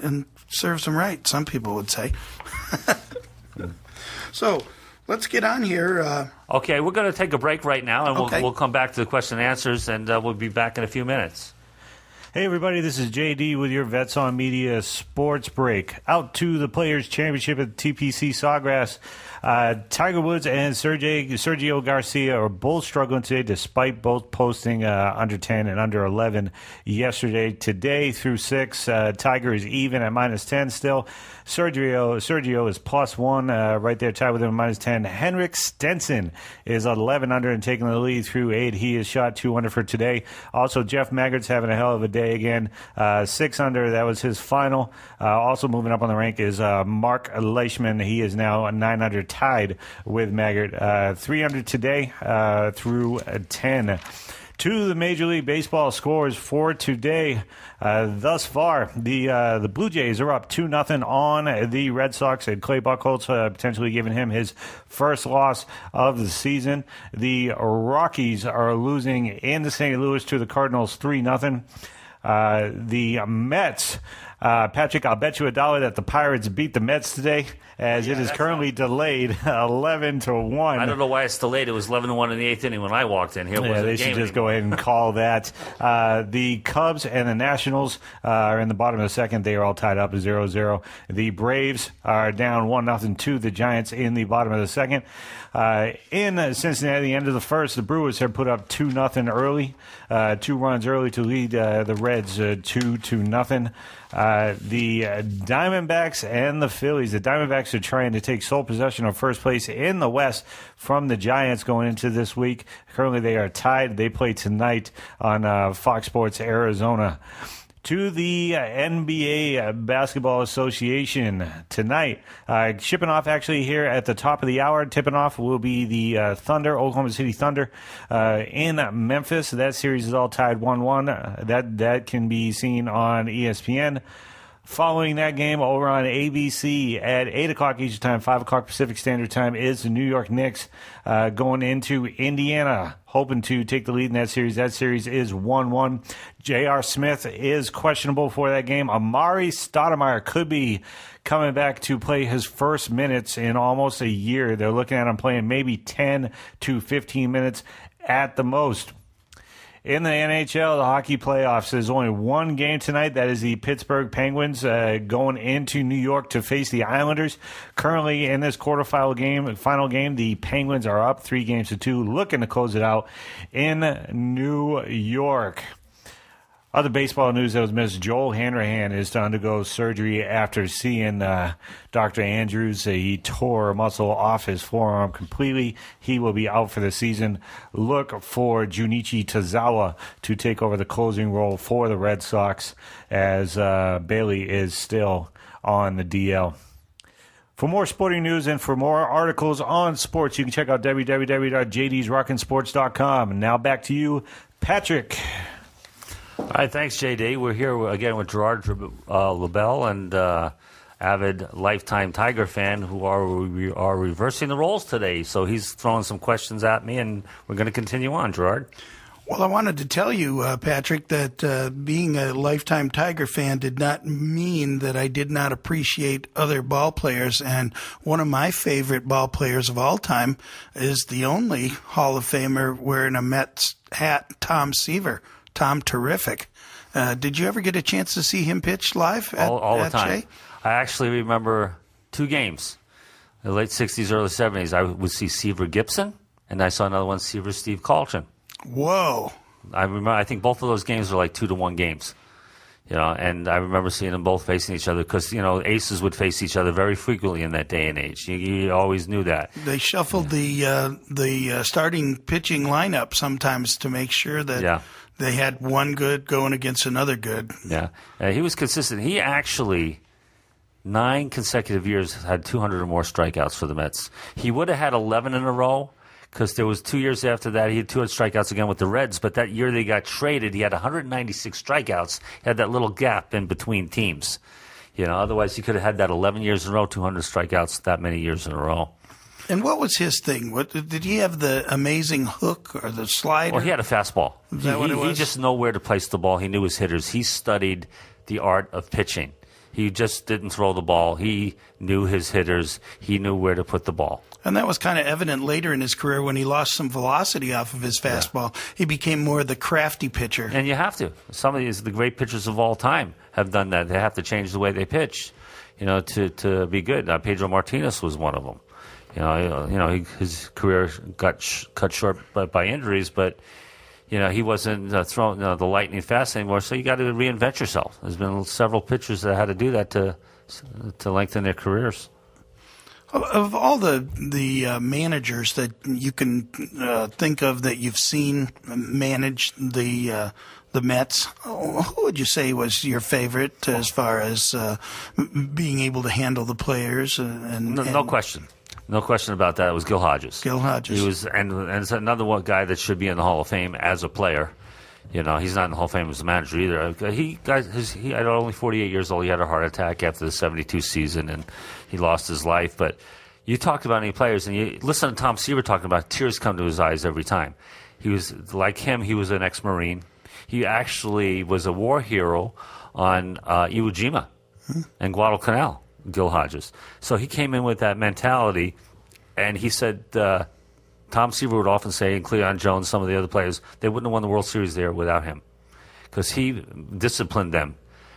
Speaker 2: And serves them right, some people would say. So let's get on here.
Speaker 1: Okay, we're going to take a break right now, and we'll come back to the question and answers, and we'll be back in a few minutes.
Speaker 3: Hey, everybody, this is JD with your Vets on Media Sports Break. Out to the Players' Championship at TPC Sawgrass. Tiger Woods and Sergio Garcia are both struggling today, despite both posting under 10 and under 11 yesterday. Today through 6, Tiger is even at -10 still. Sergio is +1, right there, tied with him at -10. Henrik Stenson is 11 under and taking the lead through 8. He is shot 2 under for today. Also, Jeff Maggart's having a hell of a day again. 6 under, that was his final. Also moving up on the rank is Mark Leishman. He is now 9 under, tied with Maggart. 3 under today through 10. To the Major League Baseball scores for today. Thus far, the Blue Jays are up 2-0 on the Red Sox, and Clay Buchholz potentially giving him his first loss of the season. The Rockies are losing in the St. Louis to the Cardinals 3-0. The Mets Patrick, I'll bet you $1 that the Pirates beat the Mets today, as it is currently delayed 11-1.
Speaker 1: I don't know why it's delayed. It was 11-1 in the 8th inning when I walked in. Here
Speaker 3: Yeah, they should just go ahead and call that. The Cubs and the Nationals are in the bottom of the second. They are all tied up 0-0. The Braves are down 1-0 to the Giants in the bottom of the second. In Cincinnati, the end of the first, the Brewers have put up 2-0 early, 2 runs early to lead the Reds 2-0. The Diamondbacks and the Phillies. The Diamondbacks are trying to take sole possession of first place in the West from the Giants going into this week. Currently, they are tied. They play tonight on Fox Sports Arizona. To the NBA Basketball Association tonight. Shipping off actually here at the top of the hour. Tipping off will be the Thunder, Oklahoma City Thunder in Memphis. That series is all tied 1-1. That can be seen on ESPN. Following that game over on ABC at 8 o'clock Eastern Time, 5 o'clock Pacific Standard Time is the New York Knicks going into Indiana, hoping to take the lead in that series. That series is 1-1. J.R. Smith is questionable for that game. Amari Stoudemire could be coming back to play his first minutes in almost a year. They're looking at him playing maybe 10 to 15 minutes at the most. In the NHL, the hockey playoffs, there's only one game tonight. That is the Pittsburgh Penguins going into New York to face the Islanders. Currently in this final game, the Penguins are up 3-2, looking to close it out in New York. Other baseball news that was missed, Joel Hanrahan is to undergo surgery after seeing Dr. Andrews. He tore a muscle off his forearm completely. He will be out for the season. Look for Junichi Tozawa to take over the closing role for the Red Sox, as Bailey is still on the DL. For more sporting news and for more articles on sports, you can check out www.jdsrockinsports.com. Now back to you, Patrick.
Speaker 1: All right, thanks, JD. We're here again with Gerard LaBelle and avid lifetime Tiger fan who are reversing the roles today. So he's throwing some questions at me, and we're going to continue on, Gerard.
Speaker 2: Well, I wanted to tell you, Patrick, that being a lifetime Tiger fan did not mean that I did not appreciate other ball players. And one of my favorite ball players of all time is the only Hall of Famer wearing a Mets hat, Tom Seaver. Tom, terrific. Did you ever get a chance to see him pitch live
Speaker 1: all the time?
Speaker 2: Shea?
Speaker 1: I actually remember 2 games. In the late 60s, early 70s, I would see Seaver Gibson, and I saw another one, Seaver Steve Coltrane.
Speaker 2: Whoa.
Speaker 1: I think both of those games were like 2-1 games. And I remember seeing them both facing each other because, aces would face each other very frequently in that day and age. You always knew that.
Speaker 2: They shuffled the starting pitching lineup sometimes to make sure that they had one good going against another good.
Speaker 1: Yeah. He was consistent. He actually, 9 consecutive years, had 200 or more strikeouts for the Mets. He would have had 11 in a row because there was 2 years after that he had 200 strikeouts again with the Reds. But that year they got traded, he had 196 strikeouts. He had that little gap in between teams. Otherwise he could have had that 11 years in a row, 200 strikeouts that many years in a row.
Speaker 2: And what was his thing? Did he have the amazing hook or the slider?
Speaker 1: Well, he had a fastball.
Speaker 2: Is that what it was?
Speaker 1: He just knew where to place the ball. He knew his hitters. He studied the art of pitching. He just didn't throw the ball. He knew his hitters. He knew where to put the ball.
Speaker 2: And that was kind of evident later in his career when he lost some velocity off of his fastball. Yeah. He became more the crafty pitcher.
Speaker 1: And you have to. Some of the great pitchers of all time have done that. They have to change the way they pitch, to be good. Pedro Martinez was one of them. His career got cut short by injuries, but he wasn't throwing the lightning fast anymore. So you got to reinvent yourself. There's been several pitchers that had to do that to lengthen their careers.
Speaker 2: Of all the managers that you can think of that you've seen manage the Mets, who would you say was your favorite as far as being able to handle the players?
Speaker 1: No question. No question about that. It was Gil Hodges.
Speaker 2: Gil Hodges.
Speaker 1: He was, and it's another one guy that should be in the Hall of Fame as a player. He's not in the Hall of Fame as a manager either. He at only 48 years old, he had a heart attack after the 72 season, and he lost his life. But you talked about any players, and you listen to Tom Seaver talking about tears come to his eyes every time. He was like him. He was an ex-Marine. He actually was a war hero on Iwo Jima and Guadalcanal, Gil Hodges. So he came in with that mentality, and he said Tom Seaver would often say, and Cleon Jones, some of the other players, they wouldn't have won the World Series there without him because he disciplined them,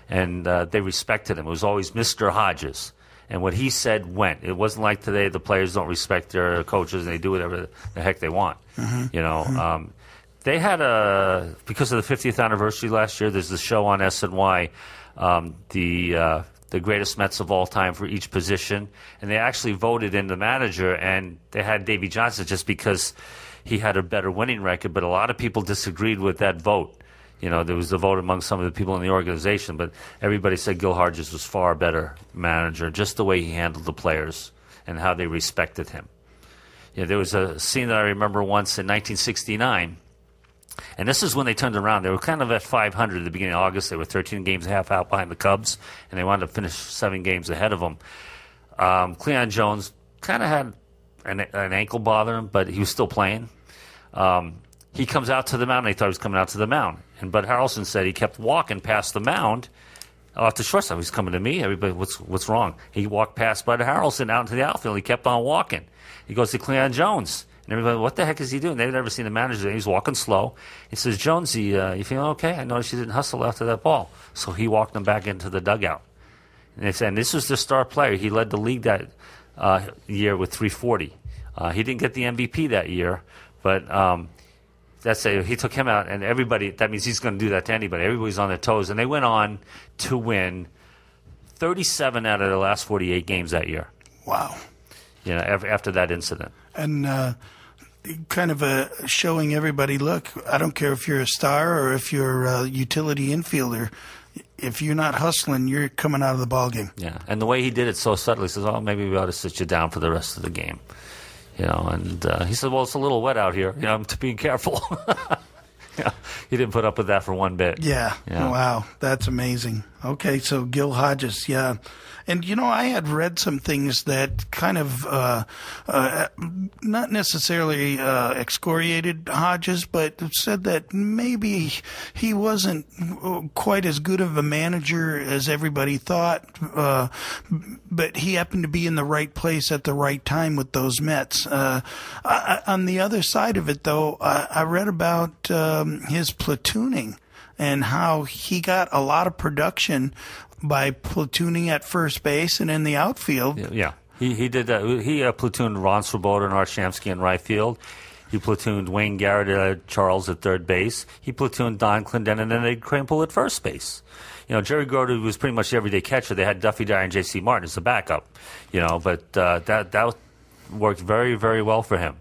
Speaker 1: and they respected him. It was always Mr. Hodges. And what he said went. It wasn't like today the players don't respect their coaches and they do whatever the heck they want. They had because of the 50th anniversary last year, there's this show on SNY, the greatest Mets of all time for each position. And they actually voted in the manager, and they had Davey Johnson just because he had a better winning record. But a lot of people disagreed with that vote. There was a vote among some of the people in the organization, but everybody said Gil Hodges was far better manager, just the way he handled the players and how they respected him. There was a scene that I remember once in 1969, and this is when they turned around. They were kind of at 500 at the beginning of August. They were 13 games and a half out behind the Cubs, and they wanted to finish 7 games ahead of them. Cleon Jones kind of had an ankle bother him, but he was still playing. He comes out to the mound, and they thought he was coming out to the mound. And Bud Harrelson said he kept walking past the mound off the shortstop. He's coming to me. Everybody, what's wrong? He walked past Bud Harrelson out into the outfield. He kept on walking. He goes to Cleon Jones. And everybody, what the heck is he doing? They've never seen the manager there. He's walking slow. He says, Jonesy, you feeling okay? I noticed you didn't hustle after that ball. So he walked him back into the dugout. And they said, and this was the star player. He led the league that year with 340. He didn't get the MVP that year, but he took him out, and everybody, that means he's going to do that to anybody. Everybody's on their toes. And they went on to win 37 out of the last 48 games that year.
Speaker 2: Wow.
Speaker 1: After that incident.
Speaker 2: And kind of showing everybody, look, I don't care if you're a star or if you're a utility infielder. If you're not hustling, you're coming out of the ballgame.
Speaker 1: Yeah, and the way he did it so subtly, he says, maybe we ought to sit you down for the rest of the game. And he said, well, it's a little wet out here. To be careful. He didn't put up with that for one bit.
Speaker 2: Yeah. Wow. That's amazing. Okay. So Gil Hodges. Yeah. And, I had read some things that kind of not necessarily excoriated Hodges, but said that maybe he wasn't quite as good of a manager as everybody thought, but he happened to be in the right place at the right time with those Mets. On the other side of it, though, I read about his platooning and how he got a lot of production by platooning at first base and in the outfield.
Speaker 1: Yeah. He did that. He platooned Ron Swoboda and Art Shamsky in right field. He platooned Wayne Garrett, Charles at third base. He platooned Don Clendenin and Ed Kramer at first base. Jerry Grote was pretty much the everyday catcher. They had Duffy Dyer and J.C. Martin as the backup. But that worked very, very well for him.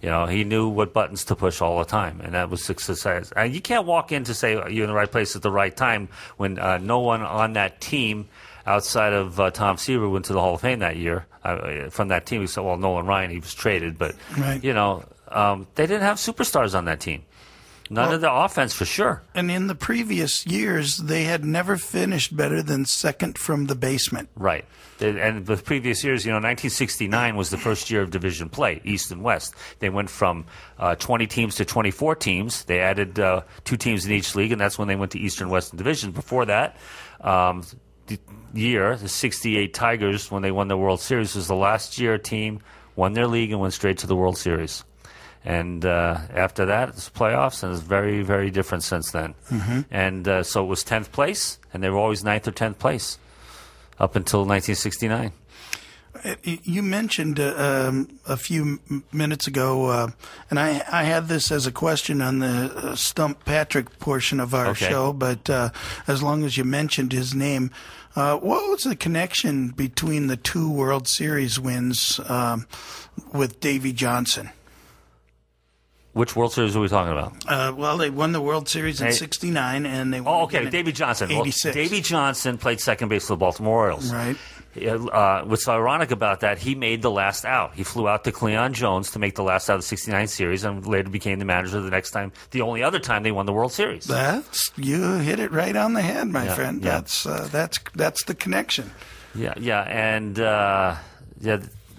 Speaker 1: He knew what buttons to push all the time, and that was success. And you can't walk in to say you're in the right place at the right time when no one on that team outside of Tom Seaver went to the Hall of Fame that year. From that team, we said, well, Nolan Ryan, he was traded, but,
Speaker 2: right.
Speaker 1: They didn't have superstars on that team. None of the offense, for sure.
Speaker 2: And in the previous years, they had never finished better than second from the basement.
Speaker 1: Right. And the previous years, 1969 was the first year of division play, East and West. They went from 20 teams to 24 teams. They added 2 teams in each league, and that's when they went to Eastern Western divisions. Before that, the 68 Tigers, when they won the World Series, was the last year a team won their league and went straight to the World Series. And after that, it's playoffs, and it's very, very different since then. Mm-hmm. And so it was 10th place, and they were always 9th or 10th place up until 1969.
Speaker 2: You mentioned a few minutes ago, and I had this as a question on the Stump Patrick portion of our show, but as long as you mentioned his name, what was the connection between the 2 World Series wins with Davey Johnson?
Speaker 1: Which World Series are we talking about?
Speaker 2: Well, they won the World Series in '69, and they won
Speaker 1: again Davey Johnson.
Speaker 2: '86.
Speaker 1: Well, Davey Johnson played second base for the Baltimore Orioles.
Speaker 2: Right.
Speaker 1: What's ironic about that, he made the last out. He flew out to Cleon Jones to make the last out of the '69 series, and later became the manager the next time, the only other time they won the World Series.
Speaker 2: You hit it right on the head, my friend.
Speaker 1: Yeah.
Speaker 2: That's the connection.
Speaker 1: Yeah, and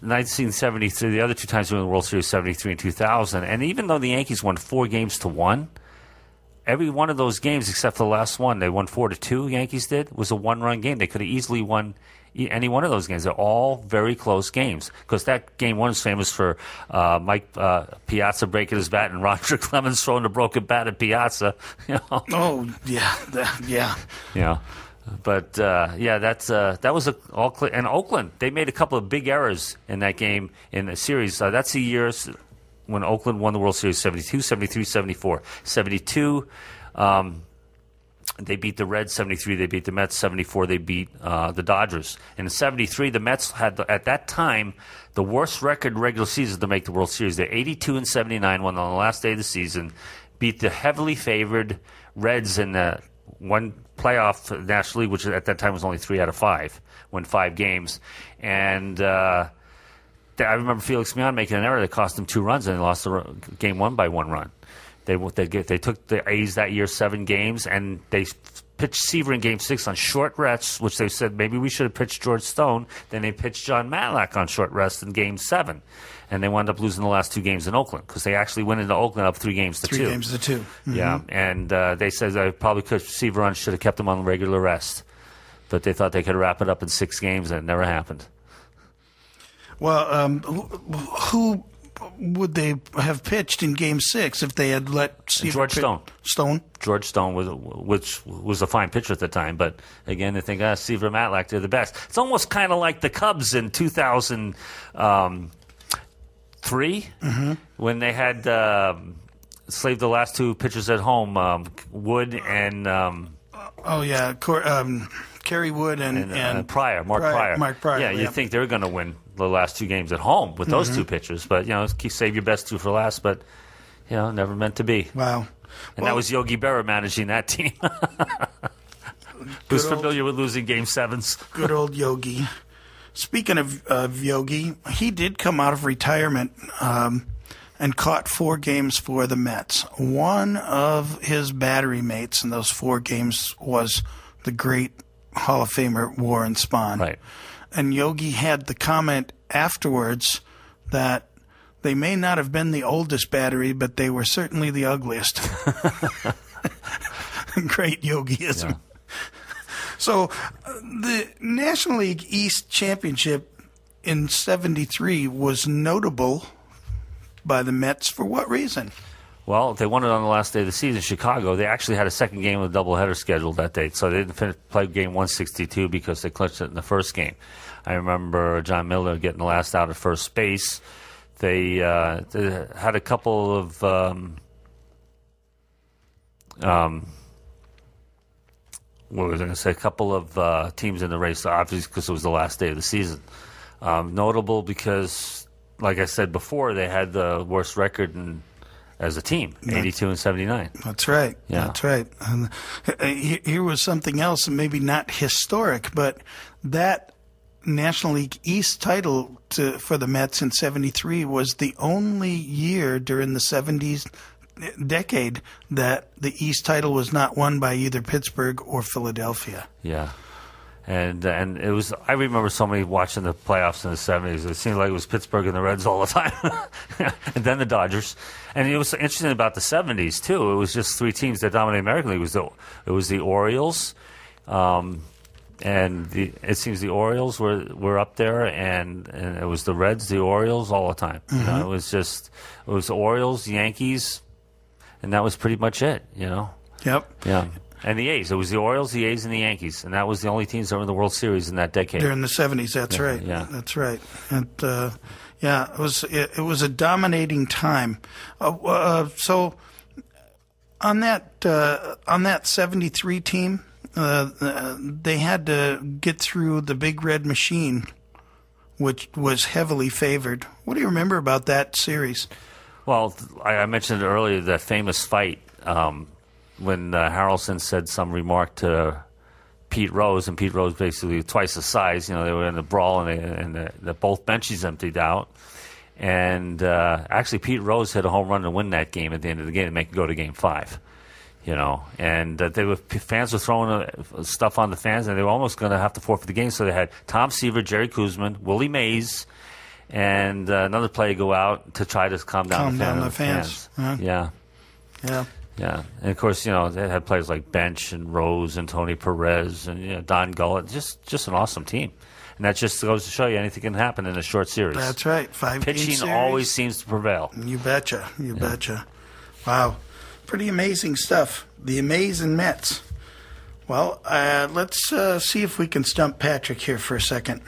Speaker 1: 1973, the other 2 times we won the World Series, 73 and 2000. And even though the Yankees won 4 games to 1, every one of those games except for the last one, they won 4-2. Yankees did, was a one-run game. They could have easily won any one of those games. They're all very close games because that game one is famous for Mike Piazza breaking his bat and Roger Clemens throwing a broken bat at Piazza.
Speaker 2: Oh yeah, yeah.
Speaker 1: But that was all clear. And Oakland, they made a couple of big errors in that game in the series. That's the years when Oakland won the World Series: 72, 73, 74. 72. They beat the Reds. 73, they beat the Mets. 74, they beat the Dodgers. And in 73, the Mets had, at that time, the worst record regular season to make the World Series. They're 82-79, won on the last day of the season, beat the heavily favored Reds in the one playoff National League, which at that time was only 3 out of 5, won 5 games. And I remember Felix Mian making an error that cost them 2 runs, and they lost the game 1 by 1 run. They took the A's that year 7 games, and they pitched Seaver in Game 6 on short rests, which they said maybe we should have pitched George Stone. Then they pitched John Matlack on short rest in Game 7, and they wound up losing the last 2 games in Oakland because they actually went into Oakland up 3 games to 2.
Speaker 2: 3 games to 2. Mm-hmm.
Speaker 1: Yeah, and they said they probably could Seaver on should have kept him on regular rest, but they thought they could wrap it up in 6 games, and it never happened.
Speaker 2: Well, who would they have pitched in Game 6 if they had let Seaver
Speaker 1: George Stone? George Stone, which was a fine pitcher at the time, but again, they think Seaver, Matlack, they're the best. It's almost kind of like the Cubs in 2003 when they had slaved the last 2 pitchers at home, Wood and
Speaker 2: Kerry Wood and
Speaker 1: Pryor, Mark Pryor. Yeah, you think they're going to win the last 2 games at home with those 2 pitchers, but save your best 2 for last. But never meant to be.
Speaker 2: Wow.
Speaker 1: And that was Yogi Berra managing that team. Who's familiar with losing Game 7s?
Speaker 2: Good old Yogi. Speaking of Yogi, he did come out of retirement and caught 4 games for the Mets. One of his battery mates in those 4 games was the great Hall of Famer Warren Spahn.
Speaker 1: Right.
Speaker 2: And Yogi had the comment afterwards that they may not have been the oldest battery, but they were certainly the ugliest. Great Yogiism. Yeah. So the National League East Championship in 73 was notable by the Mets for what reason?
Speaker 1: Well, they won it on the last day of the season in Chicago. They actually had a second game of a doubleheader scheduled that day, so they didn't play game 162 because they clinched it in the first game. I remember John Miller getting the last out at first base. They had a couple of what was I going to say? A couple of teams in the race, obviously because it was the last day of the season. Notable because, like I said before, they had the worst record as a team, 82-79.
Speaker 2: That's right.
Speaker 1: Yeah.
Speaker 2: That's right. And here was something else, maybe not historic, but that National League East title for the Mets in 73 was the only year during the 70s decade that the East title was not won by either Pittsburgh or Philadelphia.
Speaker 1: Yeah. And it was. I remember somebody watching the playoffs in the 70s. It seemed like it was Pittsburgh and the Reds all the time, and then the Dodgers. And it was interesting about the 70s too. It was just 3 teams that dominated the American League. It was the Orioles, and it seems the Orioles were up there, and it was the Reds, the Orioles all the time.
Speaker 2: Mm-hmm.
Speaker 1: It was the Orioles, Yankees, and that was pretty much it.
Speaker 2: Yep.
Speaker 1: Yeah. And the A's. It was the Orioles, the A's, and the Yankees. And that was the only teams that were in the World Series in that decade.
Speaker 2: During the 70s, that's right.
Speaker 1: Yeah.
Speaker 2: That's right. And, it was a dominating time. So on that 73 team, they had to get through the Big Red Machine, which was heavily favored. What do you remember about that series?
Speaker 1: Well, I mentioned earlier that famous fight when Harrelson said some remark to Pete Rose, and Pete Rose basically twice the size. They were in a brawl, and both benches emptied out. And actually, Pete Rose hit a home run to win that game at the end of the game to make it go to Game 5. And fans were throwing stuff on the fans, and they were almost going to have to forfeit the game. So they had Tom Seaver, Jerry Koosman, Willie Mays, and another player go out to try to calm down the fans.
Speaker 2: Huh?
Speaker 1: Yeah. Yeah, and of course, they had players like Bench and Rose and Tony Perez and Don Gullett. Just an awesome team. And that just goes to show you anything can happen in a short series.
Speaker 2: That's right. 5-game
Speaker 1: Pitching
Speaker 2: series.
Speaker 1: always seems to prevail.
Speaker 2: You betcha. You betcha. Wow. Pretty amazing stuff. The amazing Mets. Well, let's see if we can stump Patrick here for a second.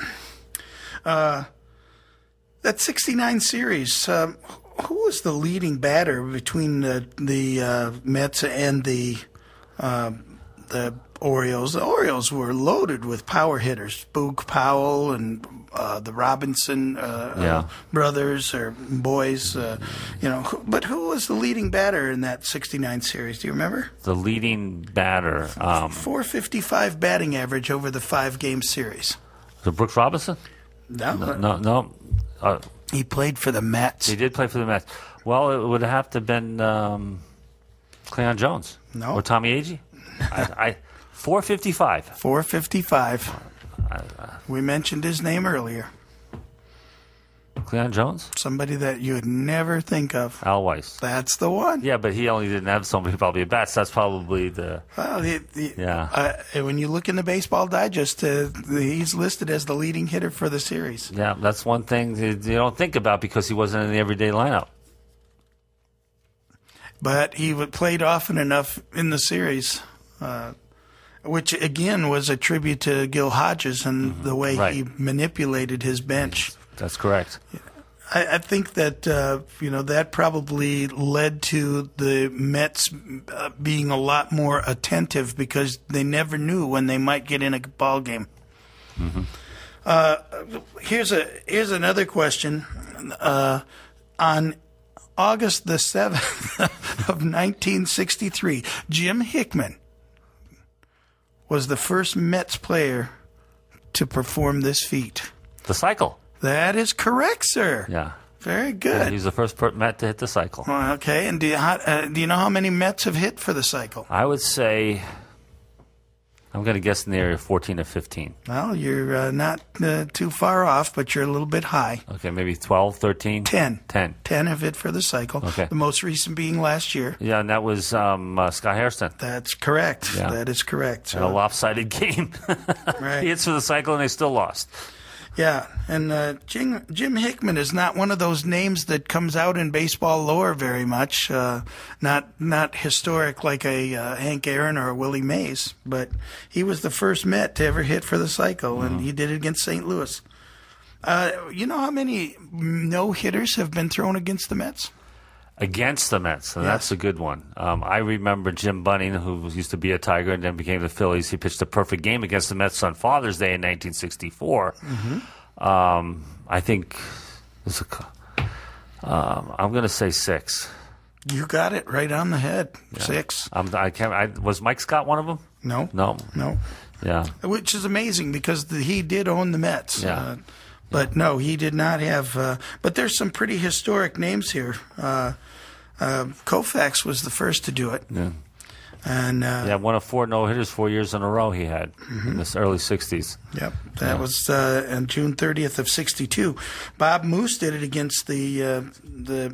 Speaker 2: That 69 series, who was the leading batter between the Mets and the Orioles? The Orioles were loaded with power hitters, Boog Powell and the Robinson brothers or boys. But who was the leading batter in that 69 series? Do you remember?
Speaker 1: The leading batter.
Speaker 2: 455 batting average over the 5-game series.
Speaker 1: Was it Brooks Robinson?
Speaker 2: No. He played for the Mets.
Speaker 1: He did play for the Mets. Well, it would have to have been Cleon Jones.
Speaker 2: No.
Speaker 1: Or Tommy Agee. 455.
Speaker 2: 455. We mentioned his name earlier.
Speaker 1: Cleon Jones?
Speaker 2: Somebody that you would never think of.
Speaker 1: Al Weiss.
Speaker 2: That's the one.
Speaker 1: Yeah, but he only didn't have so many probably at bats. That's probably the...
Speaker 2: Well,
Speaker 1: yeah.
Speaker 2: When you look in the Baseball Digest, he's listed as the leading hitter for the series.
Speaker 1: Yeah, that's one thing you don't think about because he wasn't in the everyday lineup.
Speaker 2: But he played often enough in the series, which, again, was a tribute to Gil Hodges and the way he manipulated his bench.
Speaker 1: That's correct.
Speaker 2: I think that, that probably led to the Mets being a lot more attentive because they never knew when they might get in a ball game.
Speaker 1: Mm-hmm.
Speaker 2: Here's another question. On August the 7th of 1963, Jim Hickman was the first Mets player to perform this feat.
Speaker 1: The cycle.
Speaker 2: That is correct, sir.
Speaker 1: Yeah.
Speaker 2: Very good.
Speaker 1: Yeah, he's the first Met to hit the cycle.
Speaker 2: Okay, and do you know how many Mets have hit for the cycle?
Speaker 1: I would say, I'm going to guess in the area of 14 or 15.
Speaker 2: Well, you're not too far off, but you're a little bit high.
Speaker 1: Okay, maybe 12, 13?
Speaker 2: 10.
Speaker 1: 10.
Speaker 2: 10 have hit for the cycle.
Speaker 1: Okay.
Speaker 2: The most recent being last year.
Speaker 1: Yeah, and that was Scott Hairston.
Speaker 2: That's correct.
Speaker 1: Yeah.
Speaker 2: That is correct.
Speaker 1: And a lopsided game.
Speaker 2: Right.
Speaker 1: He hits for the cycle and they still lost.
Speaker 2: Yeah, and Jim Hickman is not one of those names that comes out in baseball lore very much. Not historic like a Hank Aaron or a Willie Mays, but he was the first Met to ever hit for the cycle, and he did it against St. Louis. You know how many no-hitters have been thrown against the Mets?
Speaker 1: Against the Mets, and
Speaker 2: Yes.
Speaker 1: that's a good one. I remember Jim Bunning, who used to be a Tiger and then became the Phillies. He pitched a perfect game against the Mets on Father's Day in 1964. I think I'm going to say 6.
Speaker 2: You got it right on the head. Yeah. 6.
Speaker 1: Was Mike Scott one of them?
Speaker 2: No.
Speaker 1: Yeah.
Speaker 2: Which is amazing because he did own the Mets.
Speaker 1: Yeah.
Speaker 2: But no, he did not have. But there's some pretty historic names here. Koufax was the first to do it.
Speaker 1: Yeah.
Speaker 2: And
Speaker 1: one of 4 no-hitters 4 years in a row he had in the early 60s.
Speaker 2: Yep. That was on June 30th of 62. Bob Moose did it against the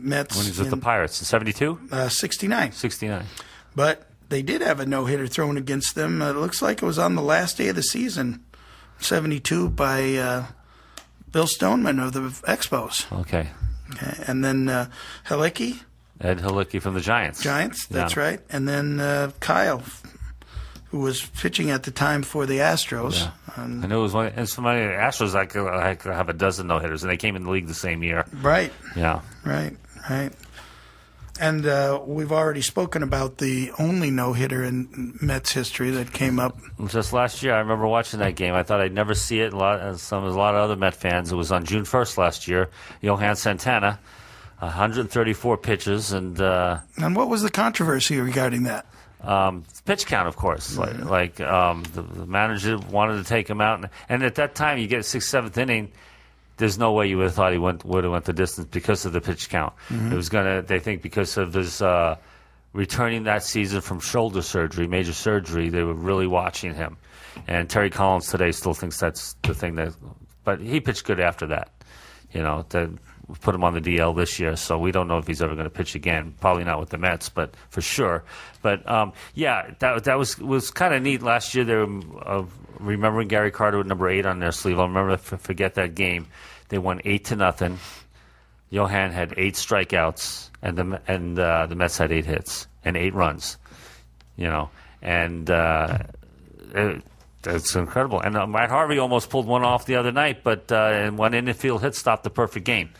Speaker 2: Mets.
Speaker 1: When he was with the Pirates in 72?
Speaker 2: 69.
Speaker 1: 69.
Speaker 2: But they did have a no-hitter thrown against them. It looks like it was on the last day of the season, 72, by Bill Stoneman of the Expos.
Speaker 1: Okay.
Speaker 2: And then Halicki.
Speaker 1: Ed Halicki from the Giants.
Speaker 2: That's right. And then Kyle, who was pitching at the time for the Astros.
Speaker 1: Yeah. I know it was one. And some of the Astros, I could have a dozen no-hitters, and they came in the league the same year.
Speaker 2: Right.
Speaker 1: Yeah.
Speaker 2: Right. And we've already spoken about the only no-hitter in Mets history that came up.
Speaker 1: Just last year, I remember watching that game. I thought I'd never see it. A lot of other Met fans. It was on June 1st last year. Johan Santana, 134 pitches, and
Speaker 2: what was the controversy regarding that?
Speaker 1: Pitch count, of course. The manager wanted to take him out, and at that time, you get 6th, 7th inning. There's no way you would have thought he would have went the distance because of the pitch count. It was they think because of his returning that season from shoulder surgery, major surgery, they were really watching him. And Terry Collins today still thinks that's the thing but he pitched good after that. put him on the DL this year, so we don't know if he's ever going to pitch again. Probably not with the Mets, but for sure. But that was kind of neat last year. They were remembering Gary Carter with number 8 on their sleeve. I'll never forget that game. They won 8-0. Johan had 8 strikeouts, and the Mets had 8 hits and 8 runs. And it's incredible. And Matt Harvey almost pulled one off the other night, but one infield hit stopped the perfect game.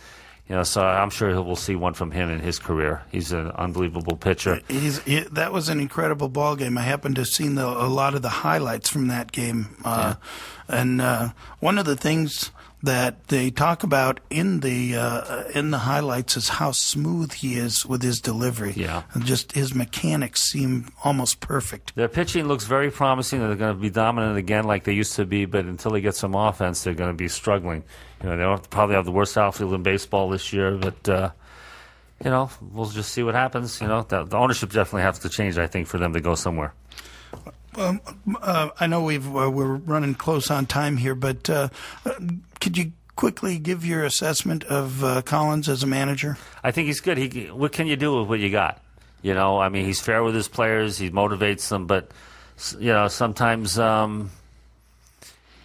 Speaker 1: So I'm sure we'll see one from him in his career. He's an unbelievable pitcher.
Speaker 2: That was an incredible ball game. I happened to have seen a lot of the highlights from that game. And one of the things that they talk about in the highlights is how smooth he is with his delivery.
Speaker 1: Yeah.
Speaker 2: And just his mechanics seem almost perfect.
Speaker 1: Their pitching looks very promising. They're going to be dominant again like they used to be, but until they get some offense, they're going to be struggling. They don't probably have the worst outfield in baseball this year, but we'll just see what happens. The ownership definitely has to change, I think, for them to go somewhere.
Speaker 2: I know we're running close on time here, but could you quickly give your assessment of Collins as a manager?
Speaker 1: I think he's good. What can you do with what you got? He's fair with his players. He motivates them, but sometimes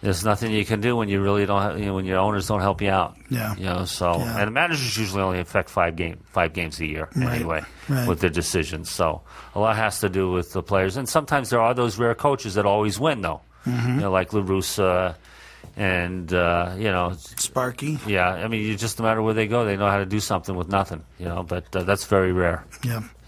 Speaker 1: there's nothing you can do when you really don't have, when your owners don't help you out.
Speaker 2: Yeah.
Speaker 1: And the managers usually only affect 5 games a year anyway with their decisions. So a lot has to do with the players, and sometimes there are those rare coaches that always win, though. Mm-hmm. Like La Russa and
Speaker 2: Sparky.
Speaker 1: Yeah, just no matter where they go, they know how to do something with nothing. But that's very rare.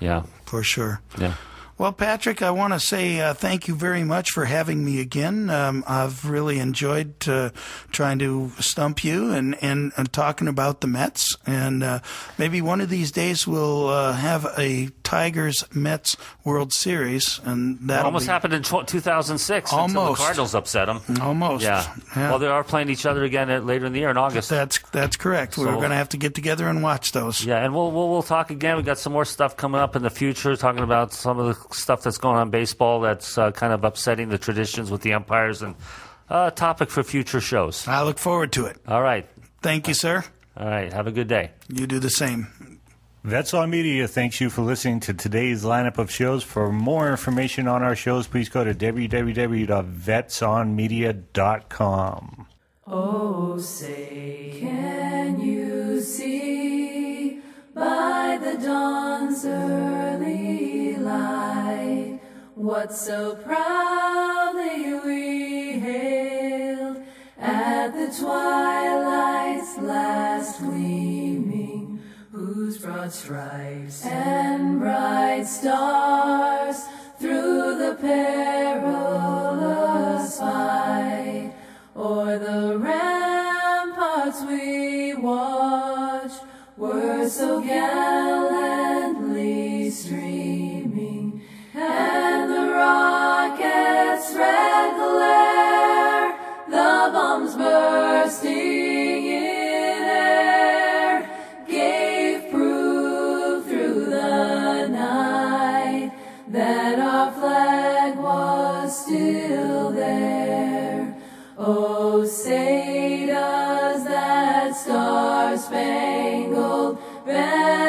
Speaker 2: Yeah, for sure.
Speaker 1: Yeah.
Speaker 2: Well, Patrick, I want to say thank you very much for having me again. I've really enjoyed trying to stump you and talking about the Mets. And maybe one of these days we'll have a Tigers-Mets World Series. And that
Speaker 1: almost happened in 2006
Speaker 2: almost.
Speaker 1: Until the Cardinals upset them.
Speaker 2: Almost.
Speaker 1: Yeah. Well, they are playing each other again later in the year in August.
Speaker 2: That's correct. We're going to have to get together and watch those.
Speaker 1: Yeah, and we'll talk again. We've got some more stuff coming up in the future, talking about some of the stuff that's going on in baseball that's kind of upsetting the traditions with the umpires, and a topic for future shows.
Speaker 2: I look forward to it.
Speaker 1: All right.
Speaker 2: Thank you, sir.
Speaker 1: All right. Have a good day.
Speaker 2: You do the same.
Speaker 3: Vets on Media thanks you for listening to today's lineup of shows. For more information on our shows, please go to www.vetsonmedia.com.
Speaker 4: Oh, say, can you see by the dawn's early light what so proudly we hailed at the twilight's last gleaming, whose broad stripes and bright stars through the perilous fight o'er the ramparts we watched were so gallantly streaming, and the rockets' red glare, the bombs bursting in air, gave proof through the night that our flag was still there. Oh, say does that star-spangled banner